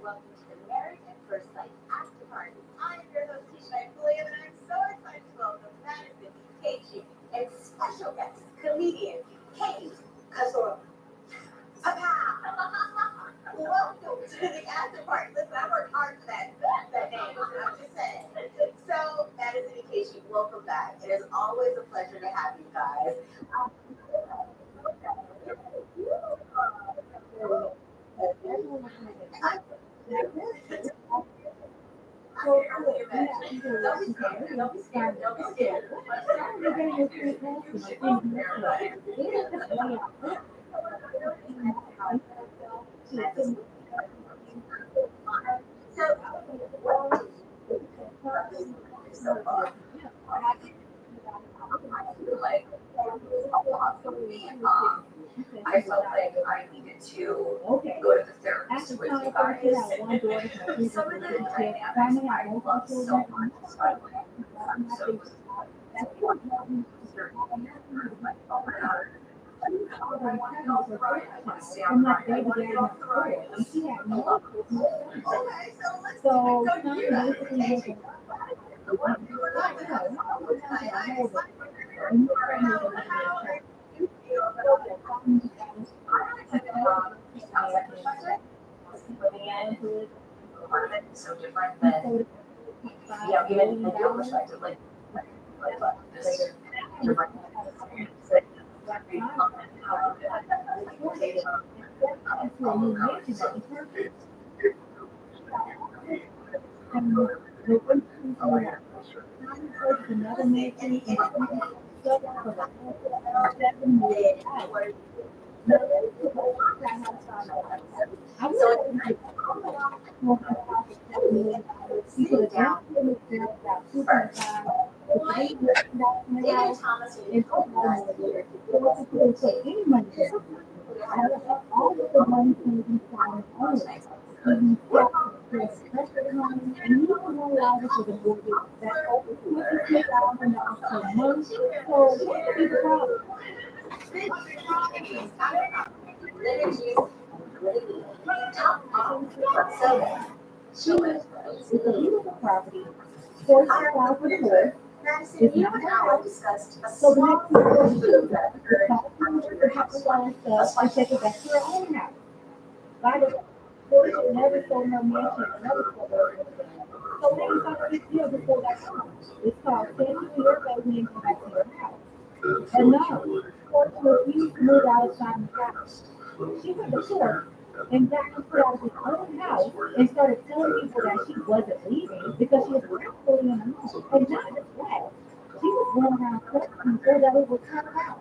welcome to the Married at First Sight After Party. I'm your host, Tisha Fulliam, and I'm so excited to welcome Madison, Casey, and special guest, comedian, Kate Kasor. Welcome to the after party. Listen, I worked hard for that name. I'm just saying. So, Madison and Casey, welcome back. It is always a pleasure to have you guys. Don't be scared. Don't be scared. Don't be scared. I felt like I needed to go to the therapist with you guys. Some of the dynamics I love so much. I'm so From like baby daddy next door, and she had no clue. So Tom basically was living in part of it is so different than, even in your perspective, like this different experience. Another nation and she was with a beautiful property, 45,000 acres. It's not her house. So the next person she was at, the house stuff, and take it back to her own house. By the way, she never sold her mansion, never sold her anything. So maybe it's not a big deal before that comes. It's called 10 years old and come back to your house. And no, court refused to move out of Simon's house. She went to court and got to put out of his own house and started telling people that she wasn't leaving because she was fully in the home. And not just that, she was going around telling people that it was her house.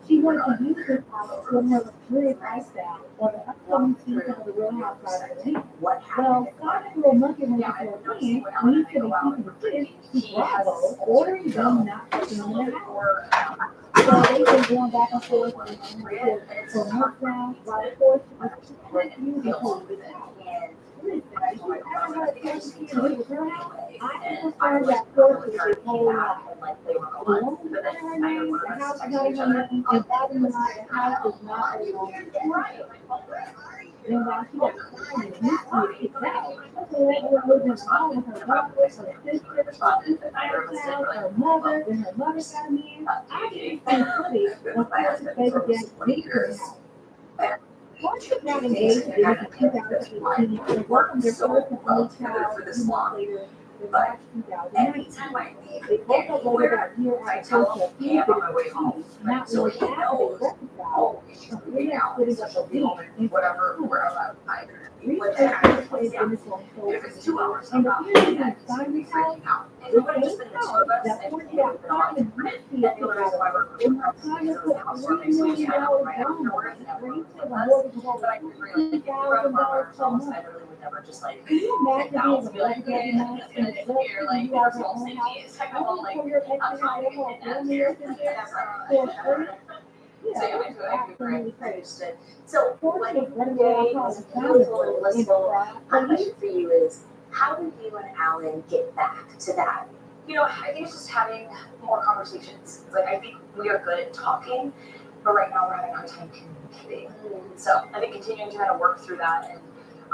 She wanted to use this house for her luxurious lifestyle or the upcoming season of the Real Housewives of Atlanta. Well, Simon threw a monkey wrench into her plan when he should have keeping the fish to Bravo, ordering them not to come in the house. So they've been going back and forth for months now, while of course she was confused until this house. Listen, if you ever heard of Cassie and it was her house, I understand that course is a whole lot. The woman is not her name, the house is not her name, and bottom line, the house is not her name. And while she got signed and used to kicked out, so that was living along with her daughter, her sister, her mother, and her mother got in. I didn't see footage of her baby daddy leaving her house. Once she got engaged in 2015 and welcomed their first and only child a few months later in March 2019. They both up later that year after a few bit of peace, not only after they reconciled, but we are putting up a week in research indicates in this one shows, and the period in Simon's house, the same house that pointed out Simon used to have in her Simon put $3 million down for each of the mortgage of $50,000 per month. Can you imagine being a black daddy now and the judge when you have your own house? I think for your extra house, they have family in there for free. Yeah, absolutely crazy. So, Fortunately, one running day, around causing family my question for you is, how do you and Alan get back to that? I think it's just having more conversations. Like, I think we are good at talking, but right now we're having a hard time communicating. So, I think continuing to kind of work through that, and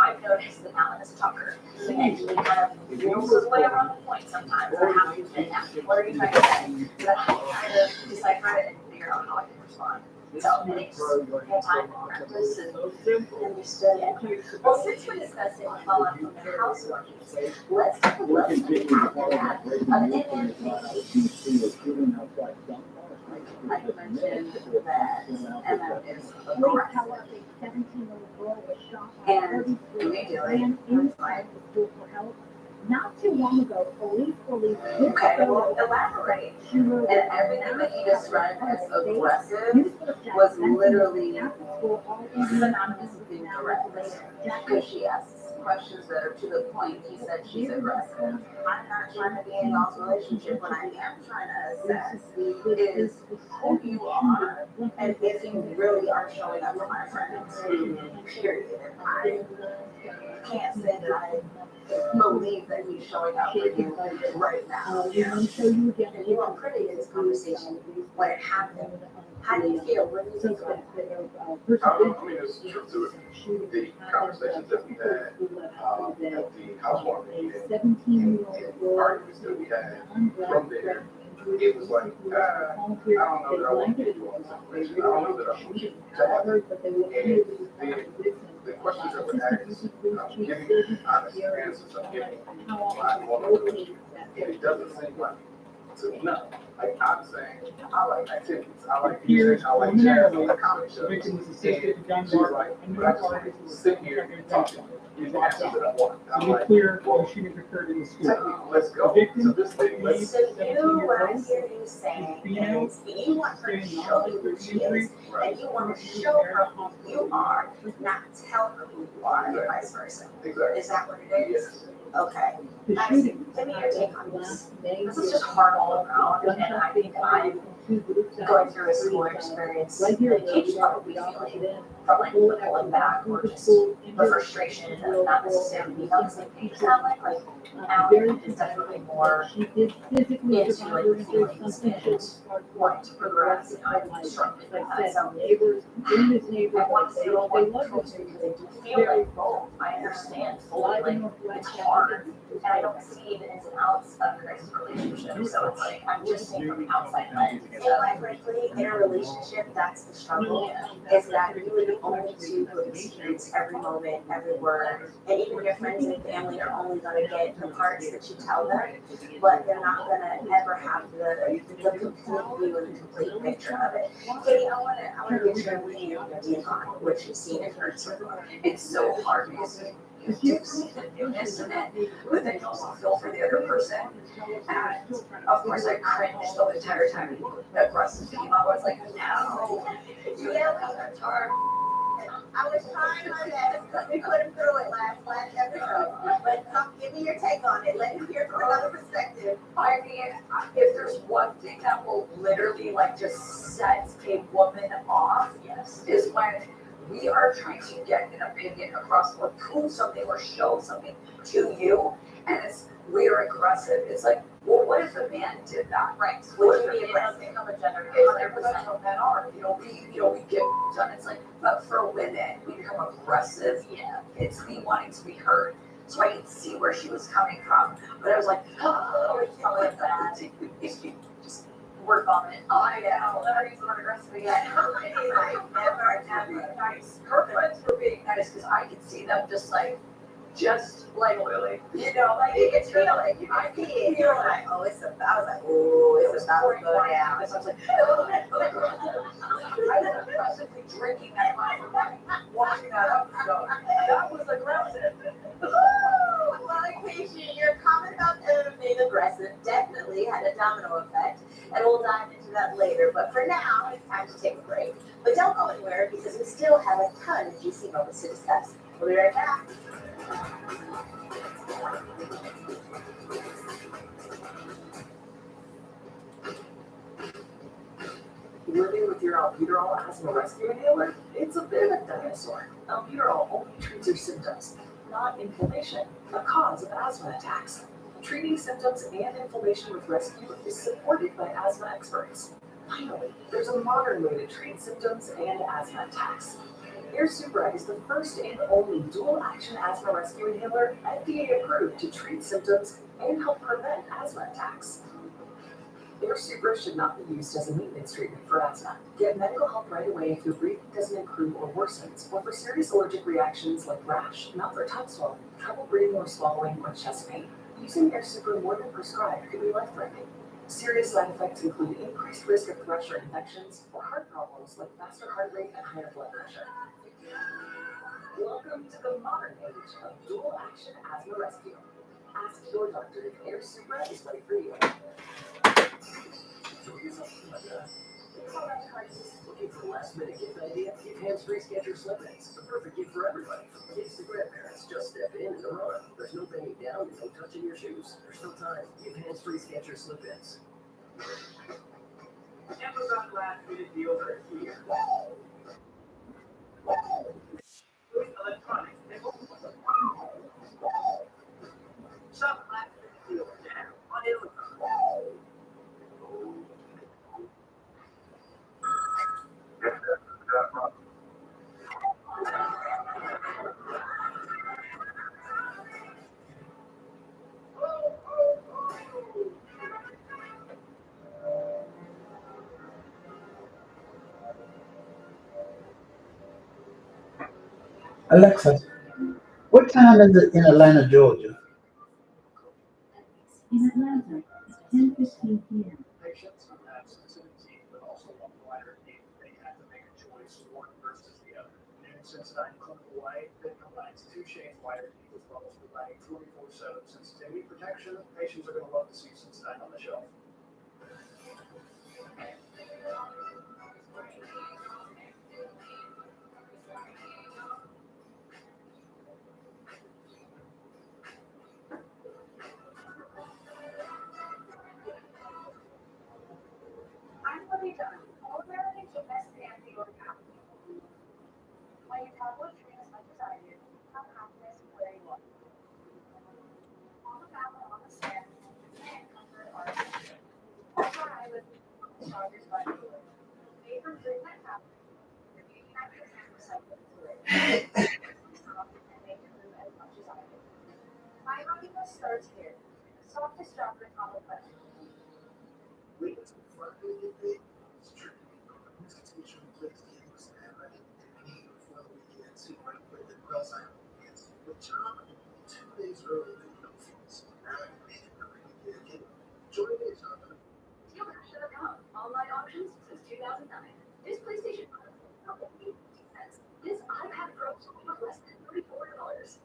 I've noticed that Alan is a talker, and he kind of feels his way around the point sometimes. I have to say, what are you trying to say? But I have to kind of decipher it and figure out how I can respond. So, I think just more time to practice and understand. Well, since we're discussing fallout from the housework, let's take a look at that. I mentioned that Emma is a girl. 17-year-old girl was shot And ran inside the school for help. Not too long ago, police Okay, well, elaborate. And everything that he described as aggressive was literally synonymous with being directly. Because she asks questions that are to the point. He said she's aggressive. I'm not trying to be in y'all's relationship. What I am trying to assess is who you are and if you really are showing up for my friends. Period. I can't say that I believe that he's showing up for you right now. We want to show you again. And you were privy to this conversation when it happened. How do you feel? What do you think about it? I mean, it's true to it. The conversations that we had at the housewarming meeting, and the arguments that we had from there, it was like, I don't know that I want to give you all this information. I don't know that I want to tell you. And the questions that were asked, I'm giving honest answers, I'm giving my vulnerability. And it doesn't seem like, to me, like I'm saying, I like activities, I like music, I like jazz, I like comedy shows. And she's like, but I just want to sit here and talk to you. These answers that I want. To be clear, the shooting occurred in the school. Let's go. So this thing, let's. So you, what I hear you saying is you want her to show you who she is, and you want to show her who you are, not tell her who you are, and vice versa. Exactly. Is that what it is? Yes. Okay. The Guys, shooting. give me your take on this. This is just hard all around, and I think I'm going through a school experience that Kate's probably feeling from like pulling back or just the frustration of not necessarily being on the same page. Sound like Alan is definitely more into like the feelings and wanting to progress, and I'm struggling with that. So I want to know what comes to because I do feel like both. I understand fully, like it's hard, and I don't see the ins and outs of Chris's relationship. So it's like I'm just seeing from the outside lens. And quite frankly, in a relationship, that's the struggle, is that you are the only two who experience every moment, every word, and even your friends and family are only gonna get the parts that you tell them, but they're not gonna ever have the complete view and the complete picture of it. Katie, I wanna get your opinion on your take on what you've seen and heard so far. It's so hard because you do see the newness in it, but then you also feel for the other person. And of course, I cringed the entire time that Russ came up. I was like, no, you yelled at her. I was trying my best, but we couldn't through it last episode. But come, give me your take on it. Let me hear from another perspective. I mean, if there's one thing that will literally like just set a woman off, Yes. is when we are trying to get an opinion across or prove something or show something to you, and we are aggressive. It's like, well, what if a man did that? Right. What Would if you a be man aggressive of a gender? 100% of men are, we get done. It's like, but for women, we become aggressive. Yeah. It's me wanting to be heard. So I can see where she was coming from, but I was like, oh, It's probably bad. Just work on it. oh, I know. Never use the word aggressive again. Never, never nice. Her friends were being nice because I could see them just like really, like you could feel it. I could feel like, oh, it's about, I was like, oh, it's about to go down. So I was like, oh, I was aggressively drinking that wine, watching that episode. That was aggressive. Well, Katie, your comment about being aggressive definitely had a domino effect, and we'll dive into that later. But for now, it's time to take a break. But don't go anywhere because we still have a ton of juicy moments to discuss. We'll be right back. Living with your albuterol asthma rescue inhaler, it's a bit of a dinosaur. Albuterol only treats your symptoms, not inflammation, a cause of asthma attacks. Treating symptoms and inflammation with rescue is supported by asthma experts. Finally, there's a modern way to treat symptoms and asthma attacks. Air Supra is the first and only dual-action asthma rescue inhaler FDA approved to treat symptoms and help prevent asthma attacks. Air Supra should not be used as a maintenance treatment for asthma. Get medical help right away if your breathing doesn't improve or worsens, or for serious allergic reactions like rash, mouth or tongue swelling, trouble breathing or swallowing, or chest pain. Using Air Supra more than prescribed could be life-threatening. Serious side effects include increased risk of thrush or infections, or heart problems like faster heart rate and higher blood pressure. Welcome to the modern age of dual-action asthma rescue. Ask your doctor if Air Supra is right for you. Looking for a last-minute gift idea? Give hands-free Skechers slip-ins. The perfect gift for everybody, from kids to grandparents. Just step in and run. There's no bending down and no touching your shoes. There's still time. Give hands-free Skechers slip-ins. Amazon last-minute deals are here. Electronics. Alexa, what time is it in Atlanta, Georgia? In Atlanta, it's 10:15 p.m. Patients who have sensitivity but also want wider need, they have to make a choice, one versus the other. New Sensodyne Clinical White that combines 2 shades wider need with levels providing 24/7 sensitivity protection. Patients are going to love to see Sensodyne on the shelf. I'm really done. All Americans are best family or family. When you travel with train as much as I do, have happiness and where you are. On the map and on the stand, and comfort are essential. That's why I live on the strongest by the way. Made from food that happens, your beauty actors and recycling today. And make your room as much as I do. My happiness starts here. Softest chocolate on the planet. It's Friday, it's tricky. Institution plays games and I need before the weekend to right with the girls I have with John 2 days early than no fees. Now I made it every weekend. Join me, John. You should have come. Online auctions since 2009. This PlayStation 5 not only 50 cents. This iPad Pro sold for less than $34.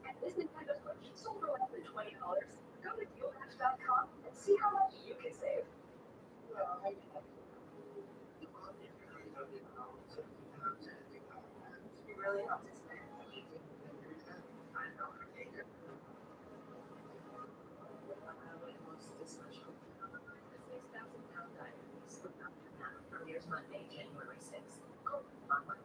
And this Nintendo Switch sold for less than $20. Go to dealmatch.com and see how much you can save. You really have to spend. I know. £6,000 diamond slip out premieres Monday, January 6th. Go online.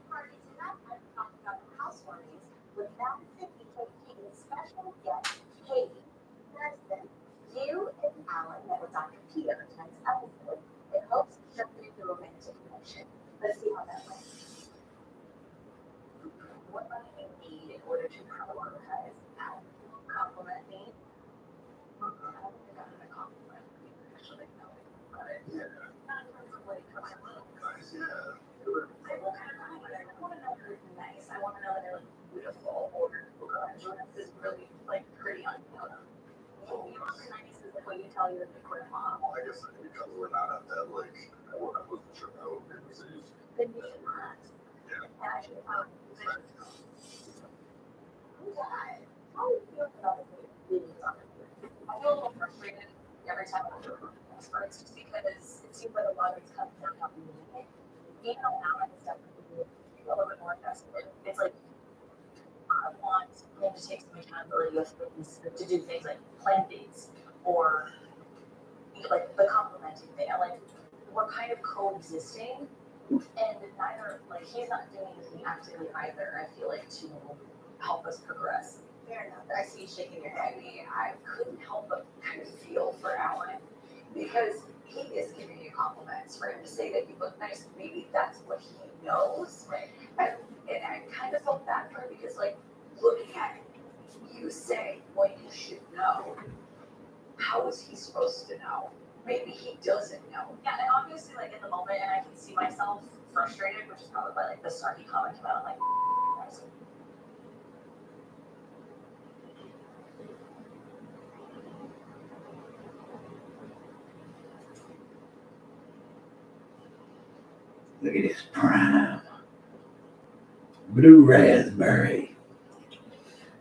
Party tonight, I'm talking about housewarmings with Mountain City taking special guest Katie. Thursday, you and Alan met with Dr. Peter in tonight's episode in hopes of sharpening the romantic connection. Let's see how that went. What do you need in order to prioritize Alan? Compliment me? I don't think I'm gonna compliment you. Actually, no, but not in terms of what it comes to. I want to know they're nice. I want to know that they're like beautiful or this is really like pretty unknown. Nice is like what you tell your grandma. I guess because we're not at that, like, I wasn't sure how it was used. Then you should not. Yeah. And I should have how do you feel about the videos on it? I feel a little frustrated every time I hear experts just because it seems like a lot of it's coming down on me. Being on Alan is definitely a little bit more invested. It's like I want him to take some accountability with things, to do things like plan dates or like the complimenting thing. I like we're kind of coexisting, and neither like he's not doing anything actively either. I feel like to help us progress. Fair enough. I see you shaking your head. I couldn't help but kind of feel for Alan because he is giving you compliments. For him to say that you look nice, maybe that's what he knows. Right. And I kind of felt bad for him because, like, looking at you say what you should know, how is he supposed to know? Maybe he doesn't know. Yeah, and obviously, like, in the moment, and I can see myself frustrated, which is probably why, like, the snarky comment came out, like, Look at this prime blue raspberry.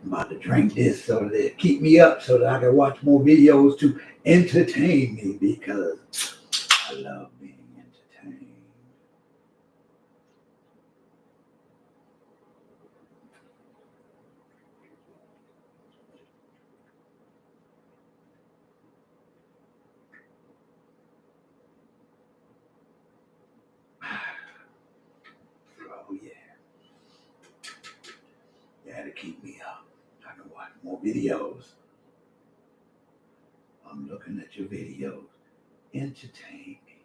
I'm about to drink this so that it keep me up so that I can watch more videos to entertain me because I love being entertained. Oh yeah. Yeah, to keep me up. I can watch more videos. I'm looking at your videos. Entertain me.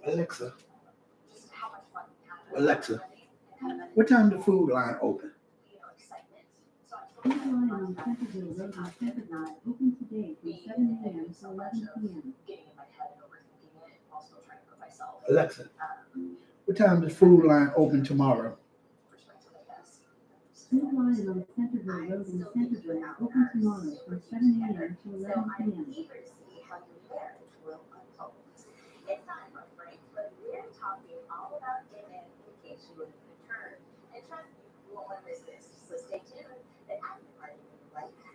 Alexa, just how much fun we had. Alexa, And kind of what time the food line open? excitement. So I Food line on Centerville Road in Centerville open today from 7 a.m. to 11 p.m. getting in my head and overthinking it, while still trying to put myself. Alexa, what time the food line open tomorrow? Perspective, I guess. Food line on Centerville Road in Centerville open tomorrow from 7 a.m. to 11 p.m. Eager to see how your marriage will unfold. It's time for a break, but we're talking all about dinner in case you wouldn't return. And trust me, you won't want to miss this. So stay tuned. The after party will be right back.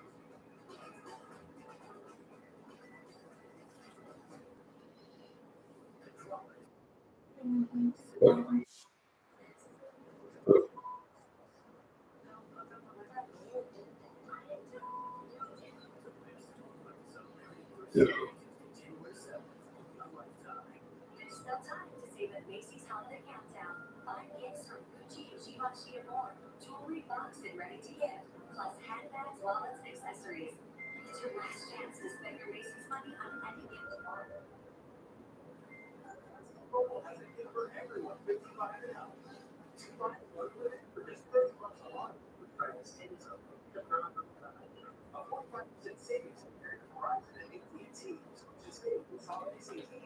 There's still time to save at Macy's Holiday Countdown. Find gifts from Gucci, Givenchy, and more. Jewelry boxed and ready to gift, plus handbags, wallets, and accessories. It's your last chance to spend your Macy's money on any gift tomorrow. Mobile has a gift for everyone 55 and up. Buy one limit for just $30 a month with price ends up. A 45% savings compared to Verizon and AT&T. Just pay this holiday season.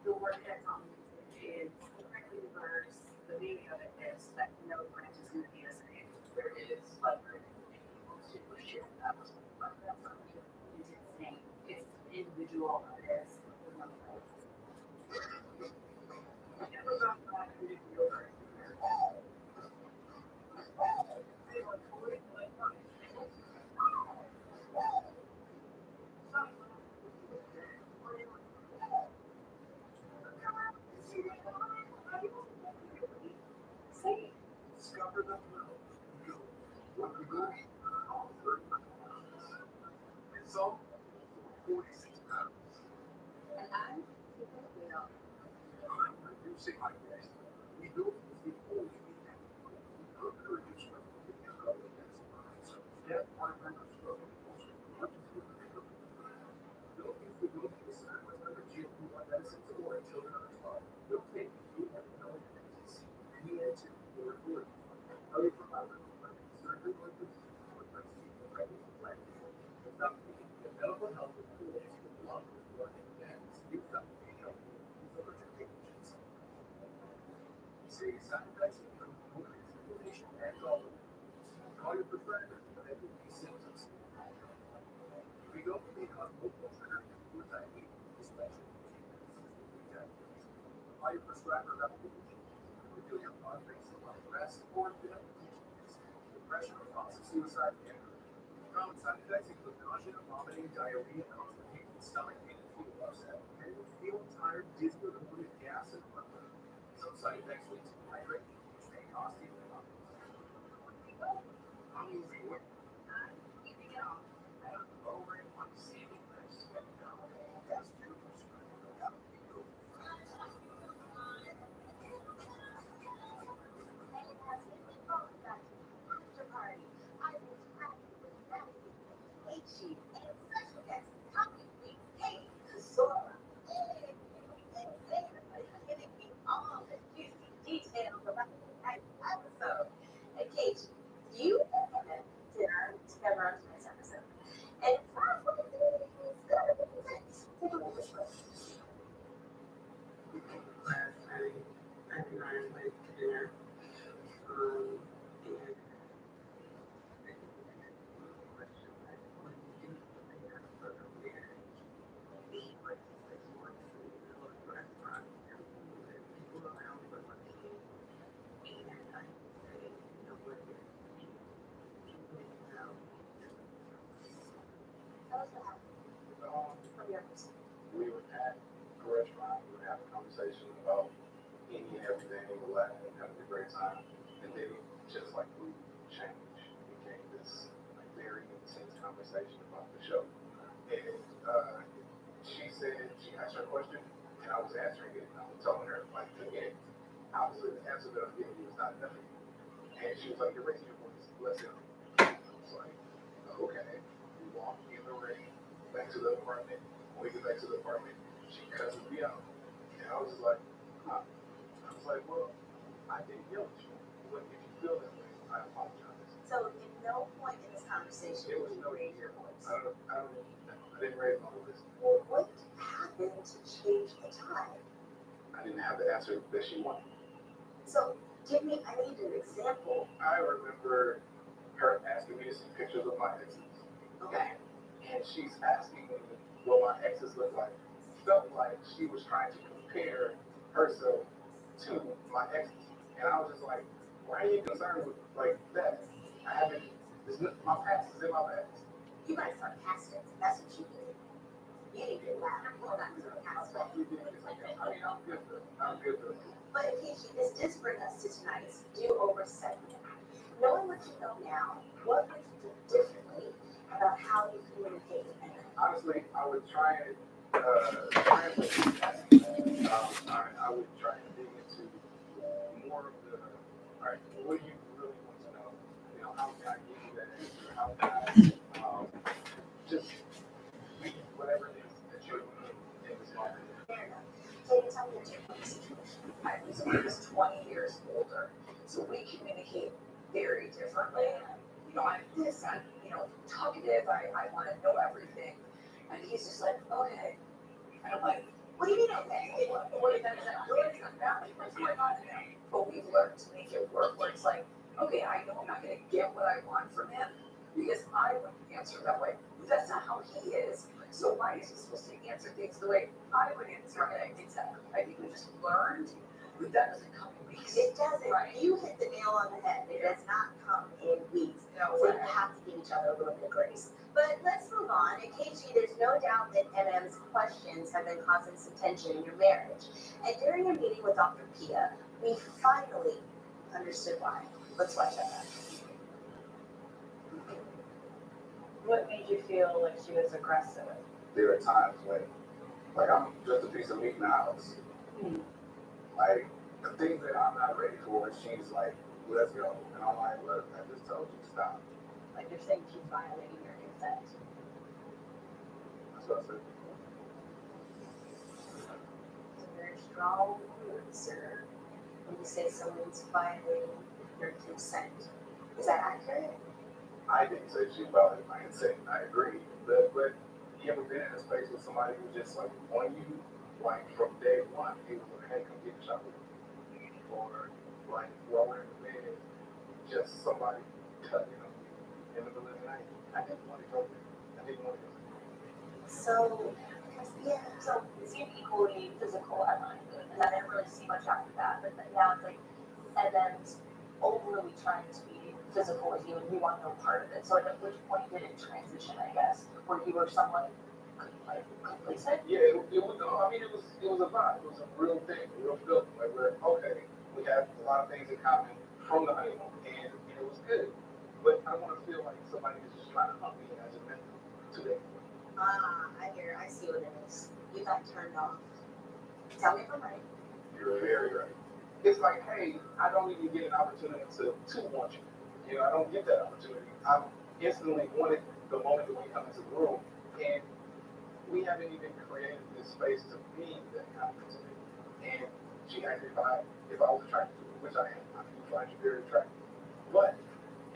The word that's on is correctly reversed. The meaning of it is that no branch is going to be the same. There is like it's insane. It's individual. It's Discover the thrill. Go. What we go eat all 30 pounds. Result 46 pounds. and I'm I'm reducing my waist. We built the only weekend. Cook to reduce my weight and other things. So get one member struggle. Don't use the milk to snack with other GLP-1 medicines or until they're unexpired. Don't take food and no emergency. Need to or good. Other providers like surgery or breastfeeding pregnancy planning. Without taking the medical help with tools with love or advance, you've got to be helpful with allergic reactions. Serious side effects include motorist inflammation and all. Call your prescriber for any of these symptoms. If you don't take on multiple sugar and diabetes, especially call your prescriber about reveal your blood based on stress or depression or thoughts of suicide and common side effects include nausea, vomiting, diarrhea, constipation, stomach pain, and food upset. And you feel tired, dizzy, or with gas and heartburn. Some side effects lead to dehydration, which may cost you the life. I'm losing weight. I'm keeping it off. I'm lowering my saving this. That's your prescriber. After party, I was happy with everything. Hate sheet and special guest, Tommy Lee, Kate, Sora. Everybody giving me all the juicy answer that I gave you is not enough. And she was like, you're raising your voice, let's go. I was like, okay. We walk in the rain back to the apartment. When we get back to the apartment, she cusses me out. And I was just like, huh. I was like, well, I didn't yell at you. But if you feel that way, I apologize. So at no point in this conversation There did was you no raise your voice. I didn't raise my voice. Well, what happened to change the time? I didn't have the answer that she wanted. So I need an example. I remember her asking me to see pictures of my exes. Okay. And she's asking me what my exes look like. Felt like she was trying to compare herself to my exes. And I was just like, why are you concerned with like that? I haven't, my past is in my past. You got sarcastic. That's what you did. You didn't get laugh. Well, not sarcastic. I mean, I'm good for it. But Keisha, this does bring us to tonight's do-over segment. Knowing what you know now, what would you do differently about how you communicate with them? Honestly, I would try and translate that. I would try and dig into more of the, all right, what do you really want to know? You know, how can I give you that answer? How can I just whatever it is that you're doing in this moment? Fair enough. So you tell me a different situation. I was 20 years older, so we communicate very differently. You know, I'm this, I'm, talkative, I want to know everything. And he's just like, okay. And I'm like, what do you mean okay? What is that? What's going on now? But we've learned to make it work where it's like, okay, I know I'm not going to get what I want from him because I wouldn't answer that way. That's not how he is. So why is he supposed to answer things the way I would answer it? Exactly. I think we just learned that that doesn't come in weeks. It doesn't. Right. You hit the nail on the head. It does not come in weeks. No, so you have to give each other a little bit of grace. But let's move on. In KG, there's no doubt that MM's questions have been causing some tension in your marriage. And during your meeting with Dr. Pia, we finally understood why. Let's watch that. What made you feel like she was aggressive? There are times when, like, I'm just a piece of meat in the house. Like, the things that I'm not ready for, she's like, let's go. And I'm like, look, I just told you to stop. Like you're saying she's violating your consent. That's what I said. It's a very strong word, sir, when you say someone's violating your consent. Is that accurate? I didn't say she violated my consent. I agree. But you ever been in a space with somebody who just like on you, like from day one, he was like, hey, come get a shot with me. Or like while we're in the bed, just somebody tugging on you in the middle of the night. I didn't want to go there. I didn't want to go there. So, yeah. So it seemed equally physical at mine. And I didn't really see much after that. But now it's like, and then overly trying to be physical with you and you want no part of it. So at which point did it transition, I guess, where you were somewhat like complacent? Yeah, it was. I mean, it was a vibe. It was a real thing, a real feeling. Like we're okay. We have a lot of things in common from the honeymoon, and it was good. But I don't want to feel like somebody is just trying to hump me as a mentor today. I see what it is. You got turned off. Tell me if I'm right. You're very right. It's like, hey, I don't even get an opportunity to want you. You know, I don't get that opportunity. I instantly wanted the moment that we come into the room, and we haven't even created this space to be that kind of intimate. And she asked me if I was attracted to her, which I am. I do find you very attractive. But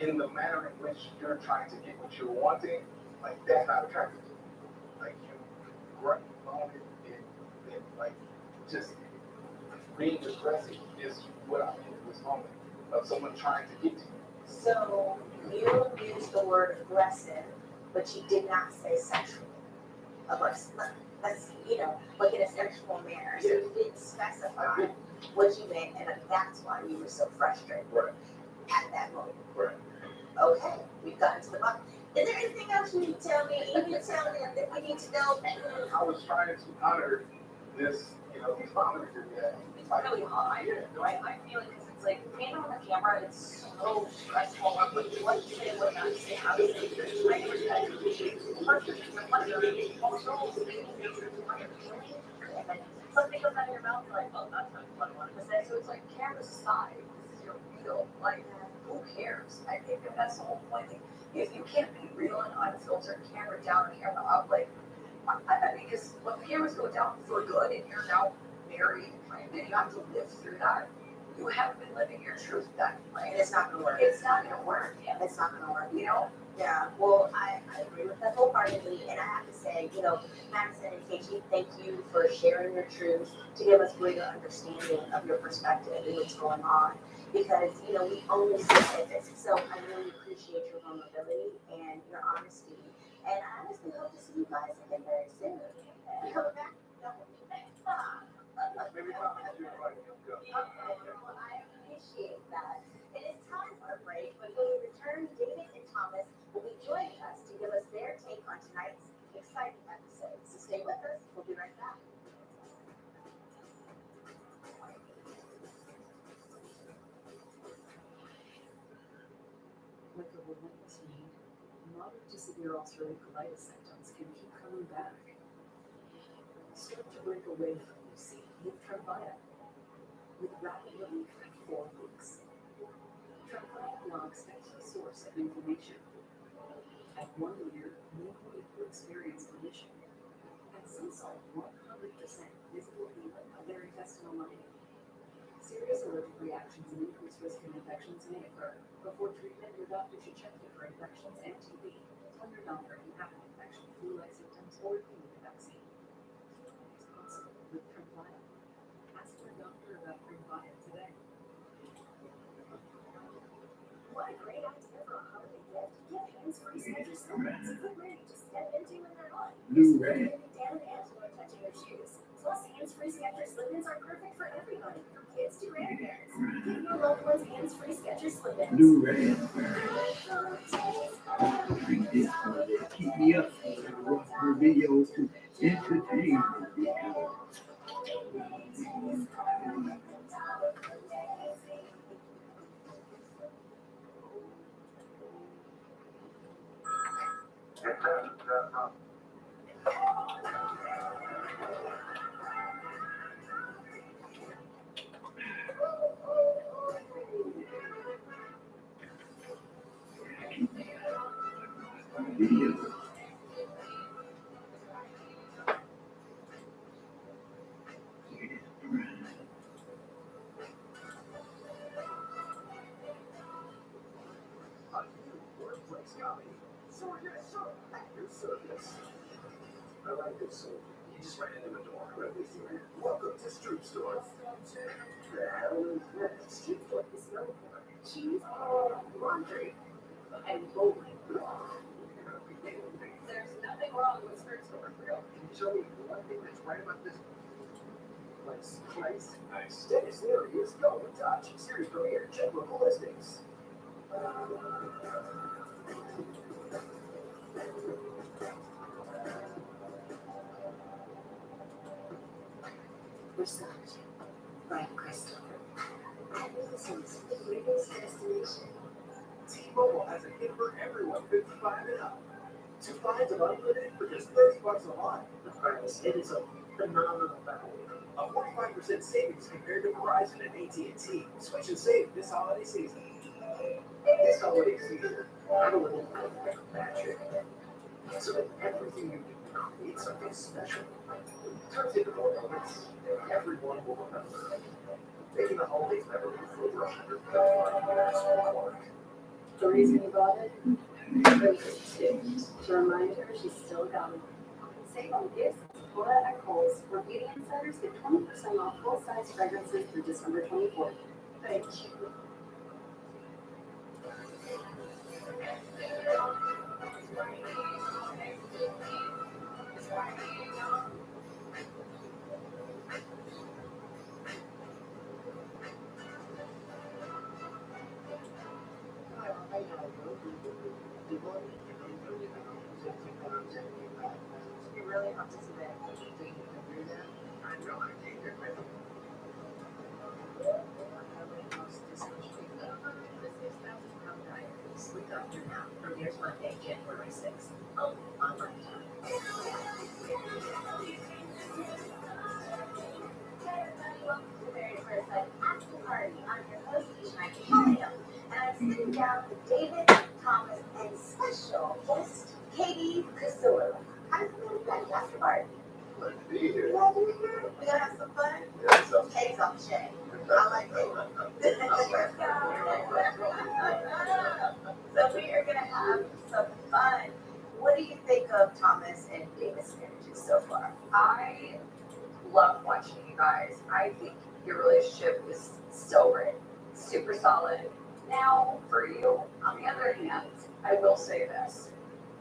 in the manner in which you're trying to get what you're wanting, like that's not attractive to me. Like you running moaning and like just being aggressive is what I'm in this moment of someone trying to get to you. So you used the word aggressive, but you did not say sexual. Aggressive. That's, like in a sexual manner. So you didn't specify what you meant, and that's why you were so frustrated at that moment. Right. Okay, we've gotten to the bottom. Is there anything else you need to tell me? You need to tell me that we need to know. I was trying to honor this, these boundaries that we have. It's really hard. Right? I feel like it's like being on the camera, it's so stressful. Like what to say, what not to say, how to say it. I understand. First, it's a pleasure. Also, what you're feeling, and then something comes out of your mouth, you're like, oh, that's not what I wanted to say. So it's like cameras aside, this is your real life. Who cares? I think that that's the whole point. Like, if you can't be real and unfiltered, camera down, camera up, like, I mean, because when the cameras go down for good and you're now married and you have to live through that, you haven't been living your truth then. Like, And it's not gonna work. it's not gonna work. Yeah. It's not gonna work. You know? Yeah, well, I agree with that wholeheartedly, and I have to say, Madison and Keiji, thank you for sharing your truth to give us greater understanding of your perspective and what's going on. Because, we only see snippets, so I really appreciate your vulnerability and your honesty. And I honestly hope to see you guys again very soon. You coming back? Maybe I'll do it right. Go. Okay, well, I appreciate that. It is time for a break, but when we return, David and Thomas will be joining us to give us their take on tonight's exciting episode. So stay with us. We'll be right back. Like a relentless need, moderate to severe ulcerative colitis symptoms can keep coming back. Start to break away from UC with Tremfya. With rapid relief in 4 weeks. Tremfya blocks a key source of inflammation. At 1 year, no need to experience remission. At sea salt, 100% visible healing of their intestinal lining. Serious allergic reactions and increased risk of infections may occur. Before treatment, your doctor should check you for infections and TB. Tell your doctor if you have an infection, flu-like symptoms, or if you need a vaccine. It's possible with Tremfya. Ask your doctor about Tremfya today. What a great idea for a holiday gift. Give hands-free Skechers slippers. Feel ready to step into when they're on. Blu-ray. Down and out while touching your shoes. Plus, hands-free Skechers slip-ins are perfect for everybody, from kids to grandparents. Give your loved ones hands-free Skechers slip-ins. Blu-ray. Drink this holiday. Keep me up. Watch more videos to entertain me. Video. A new workplace comedy. So yes, sir, at your service. I like this song. You just ran into the door. Right with you. Welcome to Stroop Store. The hell is this? Stroop Store is known for cheese, laundry, and bowling. There's nothing wrong with Skirt Store Grill. Can you tell me one thing that's right about this place? Nice. Dennis Leary is Golden Touch. Series premiere. Check local listings. Research by Crystal. Adolescence, the greatest destination. T-Mobile has a hit for everyone 55 and up. 2 lines of unlimited for just $30 a month. The price, it is a phenomenal value. A 45% savings compared to Verizon and AT&T. Switch and save this holiday season. This holiday season, I will live with magic. So that everything you do creates something special. Turns into moments everyone will remember. Making the holidays memorable for over 135 years. The reason you bought it? Because to remind her she's still young. Save on gifts at Sephora at Kohl's, where beauty insiders get 20% off full-size fragrances through December 24th. Thank you. You really have to submit a thing to do that. I know I can't get rid of it. Sleep Doctor now, premieres Monday, January 6th. Only on Lifetime. sitting down with David, Thomas, and special guest Katie Casula. How does it look like after party? Glad to be here. Glad you're here. We gonna have some fun. Yeah, so. Kate's on shame. I like it. So we are gonna have some fun. What do you think of Thomas and David's marriages so far? I love watching you guys. I think your relationship is so great, super solid. Now, for you, on the other hand, I will say this.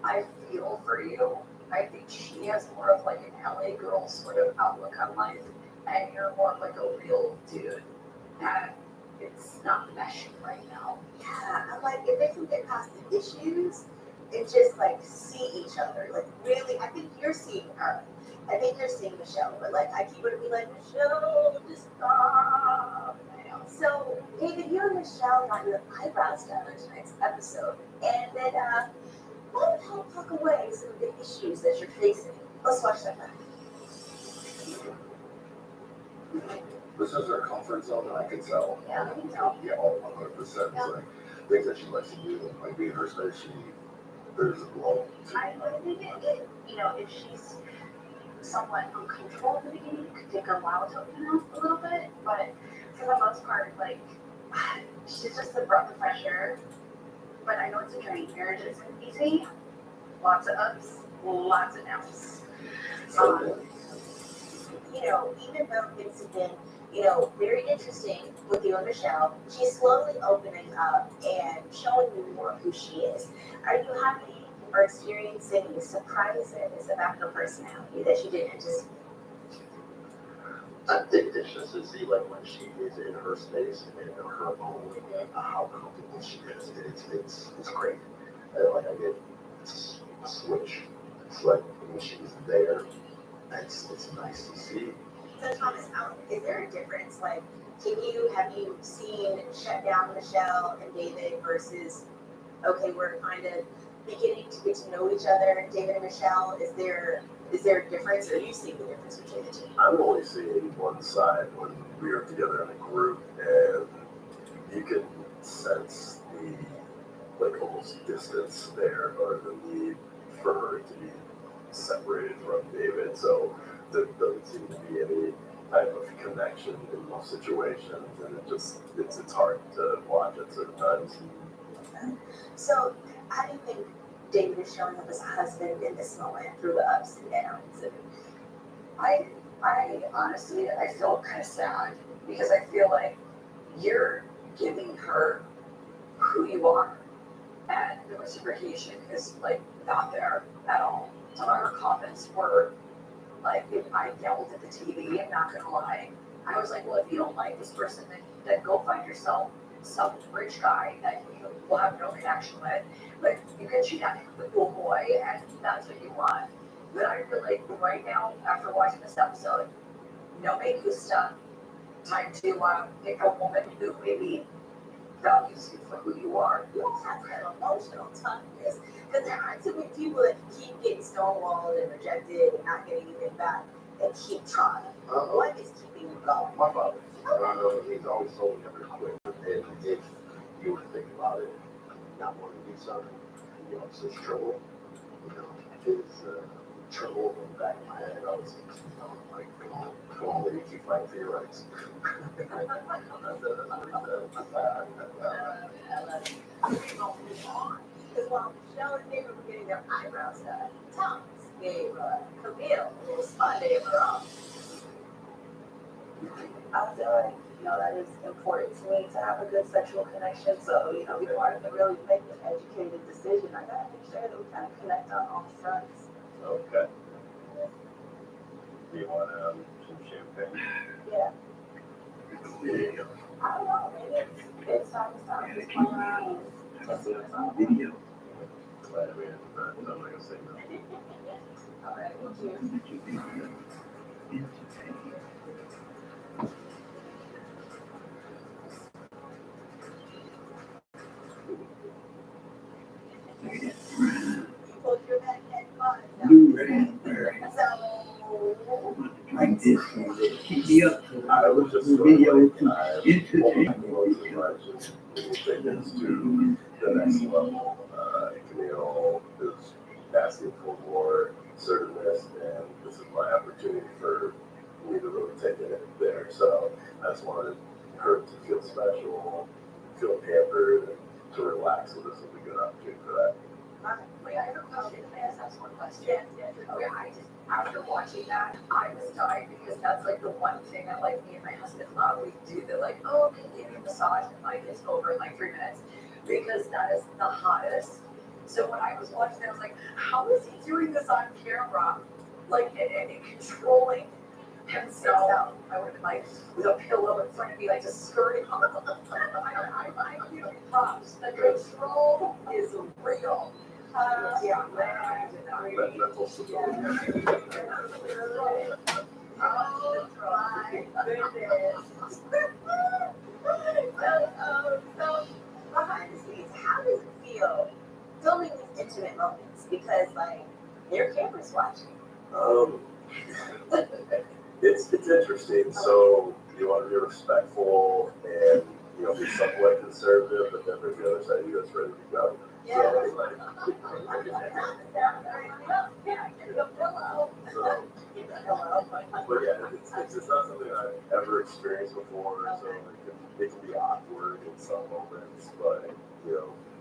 I feel for you. I think she has more of like an LA girl sort of outlook on life, and you're more of like a real dude. And it's not meshing right now. Yeah, I'm like, if they can get past the issues and just like see each other, like really, I think you're seeing her. I think you're seeing Michelle, but like I keep her to be like, Michelle, just stop. So, David, you and Michelle got your eyebrows done on tonight's episode, and then what would help tuck away some of the issues that you're facing? Let's watch that back. This is her comfort zone, and I can tell. Yeah, I can tell. Yeah, 100%. It's like things that she likes to do, like being her space, there's a glow. I think it, you know, if she's somewhat uncomfortable in the beginning, it could take her a while to open up a little bit, but for the most part, like, she's just a breath of fresh air. But I know it's a journey. Marriage isn't easy. Lots of ups, lots of downs. You know, even though things have been, you know, very interesting with you and Michelle, she's slowly opening up and showing you more of who she is. Are you having or experiencing surprises about her personality that you didn't anticipate? I think it's just to see like when she is in her space and in her own, how comfortable she is. It's great. Like I get a switch. It's like when she's there, it's nice to see. So Thomas, is there a difference? Like, have you seen shut down Michelle and David versus, okay, we're kind of beginning to get to know each other, David and Michelle? Is there a difference, or are you seeing the difference between the two? I'm only seeing one side when we are together in a group, and you can sense the like almost distance there, or the need for her to be separated from David. So there doesn't seem to be any type of connection in most situations, and it's hard to watch at certain times. So how do you think David is showing up as a husband in this moment through the ups and downs? I honestly, I feel kind of sad because I feel like you're giving her who you are, and the reciprocation is like not there at all. Some of her comments were like, if I yelled at the TV, I'm not gonna lie. I was like, well, if you don't like this person, then go find yourself some rich guy that you will have no connection with. But you can cheat on the cool boy, and that's what you want. But I feel like right now, after watching this episode, no me gusta. Time to pick a woman who maybe values you for who you are. You don't have that emotional toughness, because there aren't too many people that keep getting stonewalled and rejected and not getting anything back and keep trying. What is keeping you going? My father, he's always told me never to quit. And if you were to think about it, not wanting to do something, you know, it's just trouble. You know, it's trouble in the back of my head. I was, like, come on, lady, keep fighting for your rights. Because while Michelle and David were getting their eyebrows done, Thomas gave Camille a little spot day of her own. I feel like, you know, that is important to me to have a good sexual connection. So, you know, before I can really make an educated decision, I gotta make sure that we kind of connect on all fronts. Okay. Do you want some champagne? Yeah. Yeah. I don't know, maybe it's time to start just playing around and see what's up. Video. Glad we had that. I'm not gonna say no. All right, thank you. Blue raspberry. Like this, keep me up. I was just video to entertain. take this to the next level. Camille is asking for more assertiveness, and this is my opportunity for me to really take it there. So I just wanted her to feel special, feel pampered, and to relax. So this is a good opportunity for that. Wait, I have a question. May I just ask one question? Yes. Okay, after watching that, I was dying because that's like the one thing that like me and my husband love. We do the like, oh, okay, give me a massage and like it's over in like 3 minutes because that is the hottest. So when I was watching it, I was like, how is he doing this on camera? Like, and controlling himself. I would have been like, with a pillow in front of me, like just skirting. I feel puffs. The control is real. Yeah, Mental support. Oh my goodness. So behind the scenes, how does it feel filming these intimate moments? Because like their camera's watching. It's interesting. So you want to be respectful and be somewhat conservative, but then there's the other side of you that's ready to go. Yeah. So it's like, but yeah, it's not something I've ever experienced before, so it can be awkward in some moments, but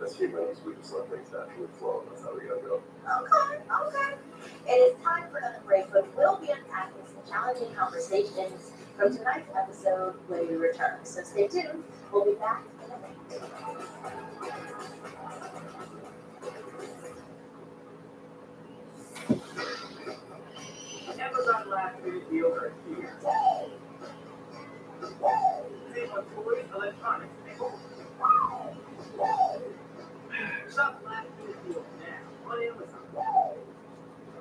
as humans, we just let things naturally flow. That's how we gotta go. Okay. It is time for another break, but we'll be unpacking some challenging conversations from tonight's episode when we return. So stay tuned. We'll be back in a minute. Amazon last minute deals are here. Save on toys, electronics, and more. Shop last minute deals now on Amazon.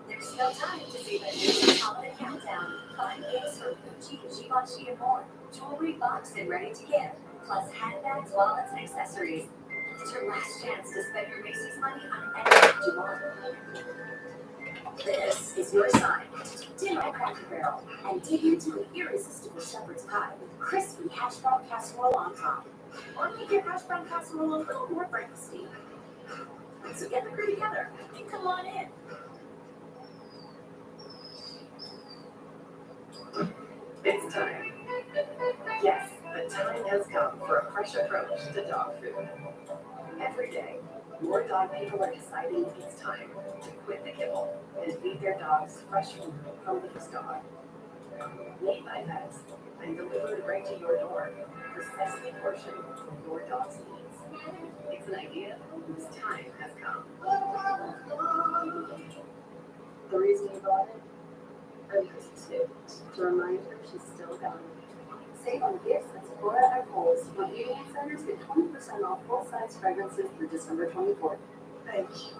There's still time to see the new holiday countdown. Find gifts from Gucci, Givenchy, and more. Jewelry boxed and ready to give. Plus handbags, wallets, and accessories. It's your last chance to spend your Macy's money on anything you want. This is your sign to dim at Cracker Barrel and dig into an irresistible shepherd's pie with crispy hash brown casserole on top. Or make your hash brown casserole a little more breakfasty. So get the crew together and come on in. It's time. Yes, the time has come for a fresh approach to dog food. Every day, more dog people are deciding it's time to quit the kibble and feed their dogs fresh food from Leaf's Dog. Made by vets and delivered right to your door, the sesame portion of your dog's needs. It's an idea whose time has come. The reason you bought it? To remind her she's still young. Save on gifts at Sephora at Kohl's. When beauty centers get 20% off full-size fragrances through December 24th. Thank you.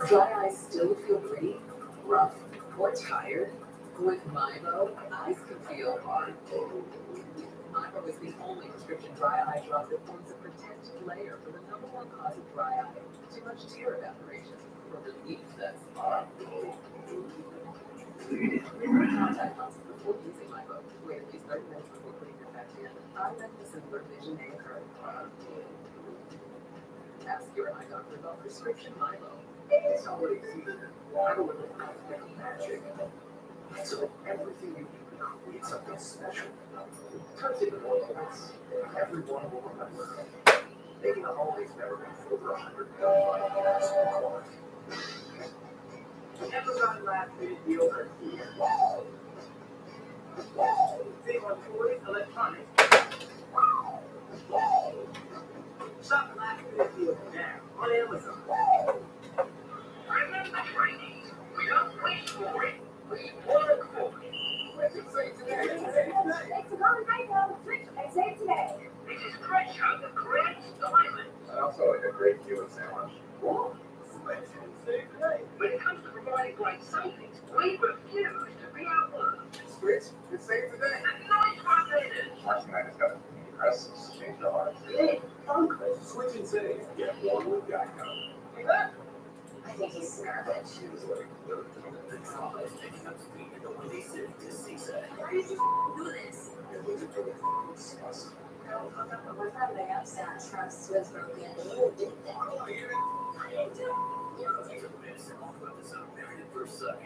Dry eyes still feel pretty, rough, or tired? With Milo, eyes can feel hard. Milo is the only prescription dry eye drop that forms a protective layer for the #1 cause of dry eye, too much tear evaporation. For relief that's hard. Contact us before using Milo. Wait at least 30 minutes before putting your pet in. I meant the simpler vision and current product. Ask your eye doctor about prescription Milo. It's already easy. Milo will make magic. So everything you do creates something special. Turns into more moments everyone will remember. Making the holidays memorable for over 135 years. Amazon last minute deals are here. Save on toys, electronics. Shop last minute deals now on Amazon. Remember training. We don't wait for it. We work for it. What did you say today? It's a golden rainbow. Switch and save today. This is Chris Hug, the great diamond. And also a great Cuban sandwich. When it comes to providing great savings, we refuse to be outworked. Switch, it's saved today. Nice one, David. Watching that just got impressive. Changed our lives. Hey, Uncle, switch and save. Get one with Geico. I think he's nervous. She was like, The drama is picking up speed at the Windy City to CSA. Why did you do this? it was really disgusting. What if they have that trust was broken and you did that? I didn't do it. Married at first sight.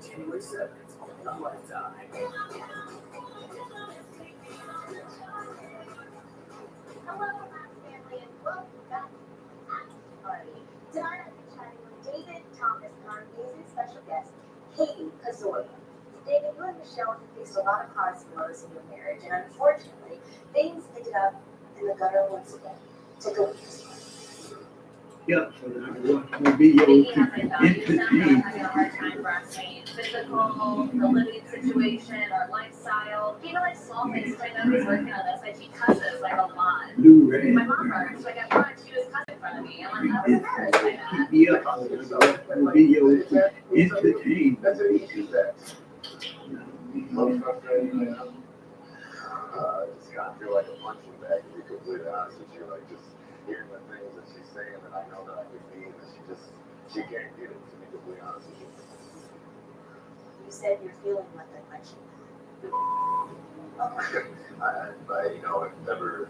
January 7th. A lifetime. Hello, my family, and welcome back to After Party. Tonight I'll be chatting with David, Thomas, and our amazing special guest, Katie Kazoya. David, you and Michelle have faced a lot of highs and lows in your marriage, and unfortunately, things ended up in the gutter once again. Take a look at this one. Yep, so that I can watch more videos to entertain. Having a hard time grasping physical, the living situation, our lifestyle, even like small things. I know he's working on this, like he cusses like a lot. Blu-ray. My mom works, like at lunch, she was cussing in front of me. I'm like, I was embarrassed by that. Keep me up, so that I can watch more videos to entertain. That's an easy fix. Most frustrating, just kind of feel like a punching bag, to be completely honest with you. Like, just hearing the things that she's saying that I know that I could be, and she can't get it, to be completely honest with you. You said you're feeling like a punching I've never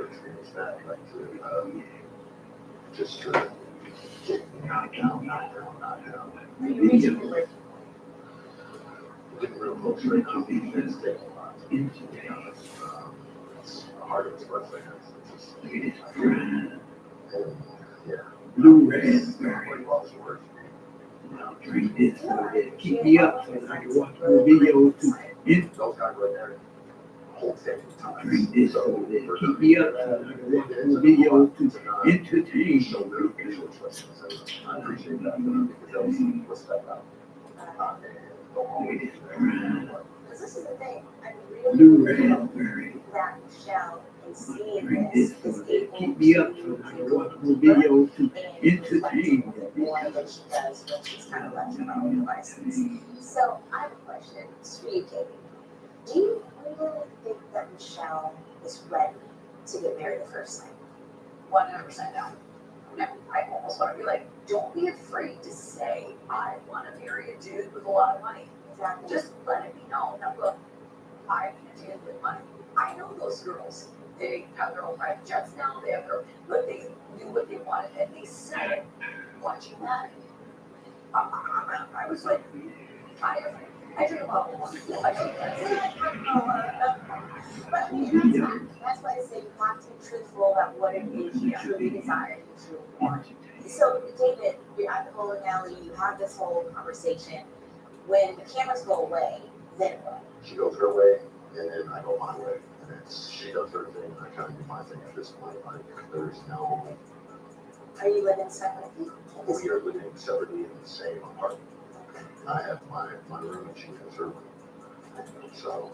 experienced that. Like, just to get knocked down. Getting real close right now. It's taking a lot. To be honest, it's hard to express like this. It's just, yeah. Blu-ray. Like all this work. Drink this so that keep me up so that I can watch more videos to Those guys right there, whole thing time. drink this so that keep me up so that I can watch more videos to entertain. Show their facial expressions, and I appreciate that because that was respect out. Because this is the thing, I Blu-ray. that Michelle is seeing Drink this this so is that able keep me up so that I can watch more videos to entertain. more than she does when she's kind of left to her own devices. So I have a question for you, Katie. Do you really think that Michelle is ready to get married at first sight? 100% no. No, I almost want to be like, don't be afraid to say, I want to marry a dude with a lot of money. Exactly. Just let it be known. Now, look, I need a dude with money. I know those girls. They have their own private jets now. They have their, but they knew what they wanted, and they said it. Watching that, I was like, I drink a lot of water. I drink that. But that's why I say you have to be truthful about what it is you truly desire and you truly want. So, David, you're at the bowling alley, you have this whole conversation. When the cameras go away, then what? She goes her way, and then I go my way. And she does her thing, and I kind of do my thing at this point. Like, there's no. Are you living separately? We are living separately in the same apartment. I have my room, and she has her room. So.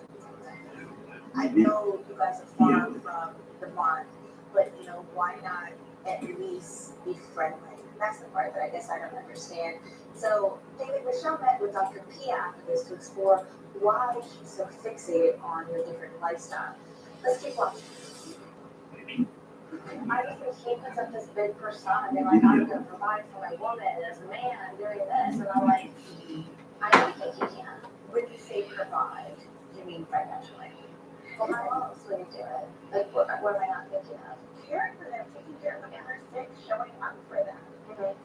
I know you guys are far from the mark, but why not at least be friendly? That's the part that I guess I don't understand. So, David, Michelle met with Dr. P after this to explore why she's so fixated on your different lifestyle. Let's keep watching. I just think she puts up this big persona, and they're like, I'm going to provide for my woman as a man, I'm doing this, and I'm like, I don't think you can. When you say provide, you mean financially. Well, how else would you do it? Like, what am I not thinking of? Caring for them, taking care of them, and they're sick, showing up for them.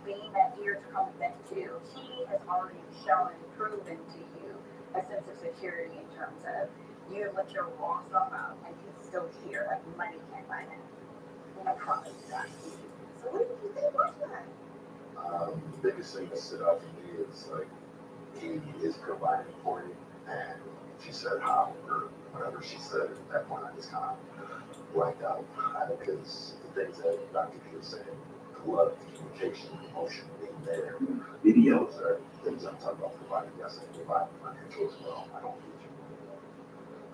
Being that ear to come back to, he has already shown and proven to you a sense of security in terms of you have let your raw stuff out and he's still here, like money can't buy it. I promise you that. So what do you think about that? The biggest thing that stood out for me is like he is providing for you, and she said how or whatever she said at that point. I just kind of blanked out because the things that Dr. P was saying, love, communication, emotion, being there, videos are things I'm talking about providing. Yes, I provide financial as well. I don't need you.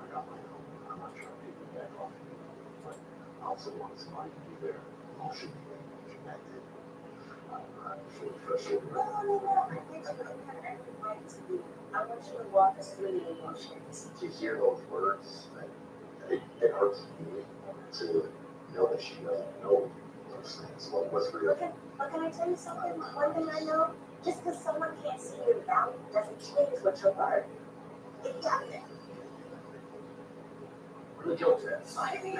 I got my own. I'm not trying to piggyback off of you, but I also want somebody to be there, emotionally connected. I'm sure frustrated. No. I think you have every right to be. I want you to walk us through the emotions. To hear those words, it hurts me to know that she doesn't know those things. What's real? But can I tell you something? One thing I know, just because someone can't see your value doesn't change what you're worth. It doesn't. The guilt test. I mean,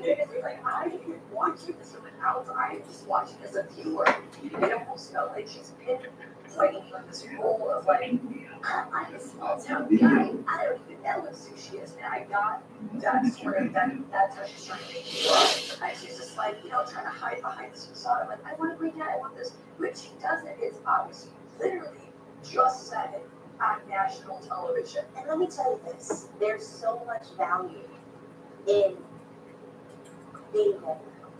it's like, I didn't watch this from the outside, I just watched it as a viewer. It almost felt like she's been fighting for this role of like, I'm a small town guy, I don't even know what sushi is, and I got that sort of, that's how she's trying to make me feel. And she's just like, you know, trying to hide behind this facade, I'm like, I want to bring that, I want this, but she doesn't, it's obviously, literally just said it on national television. And let me tell you this, there's so much value in being vulnerable.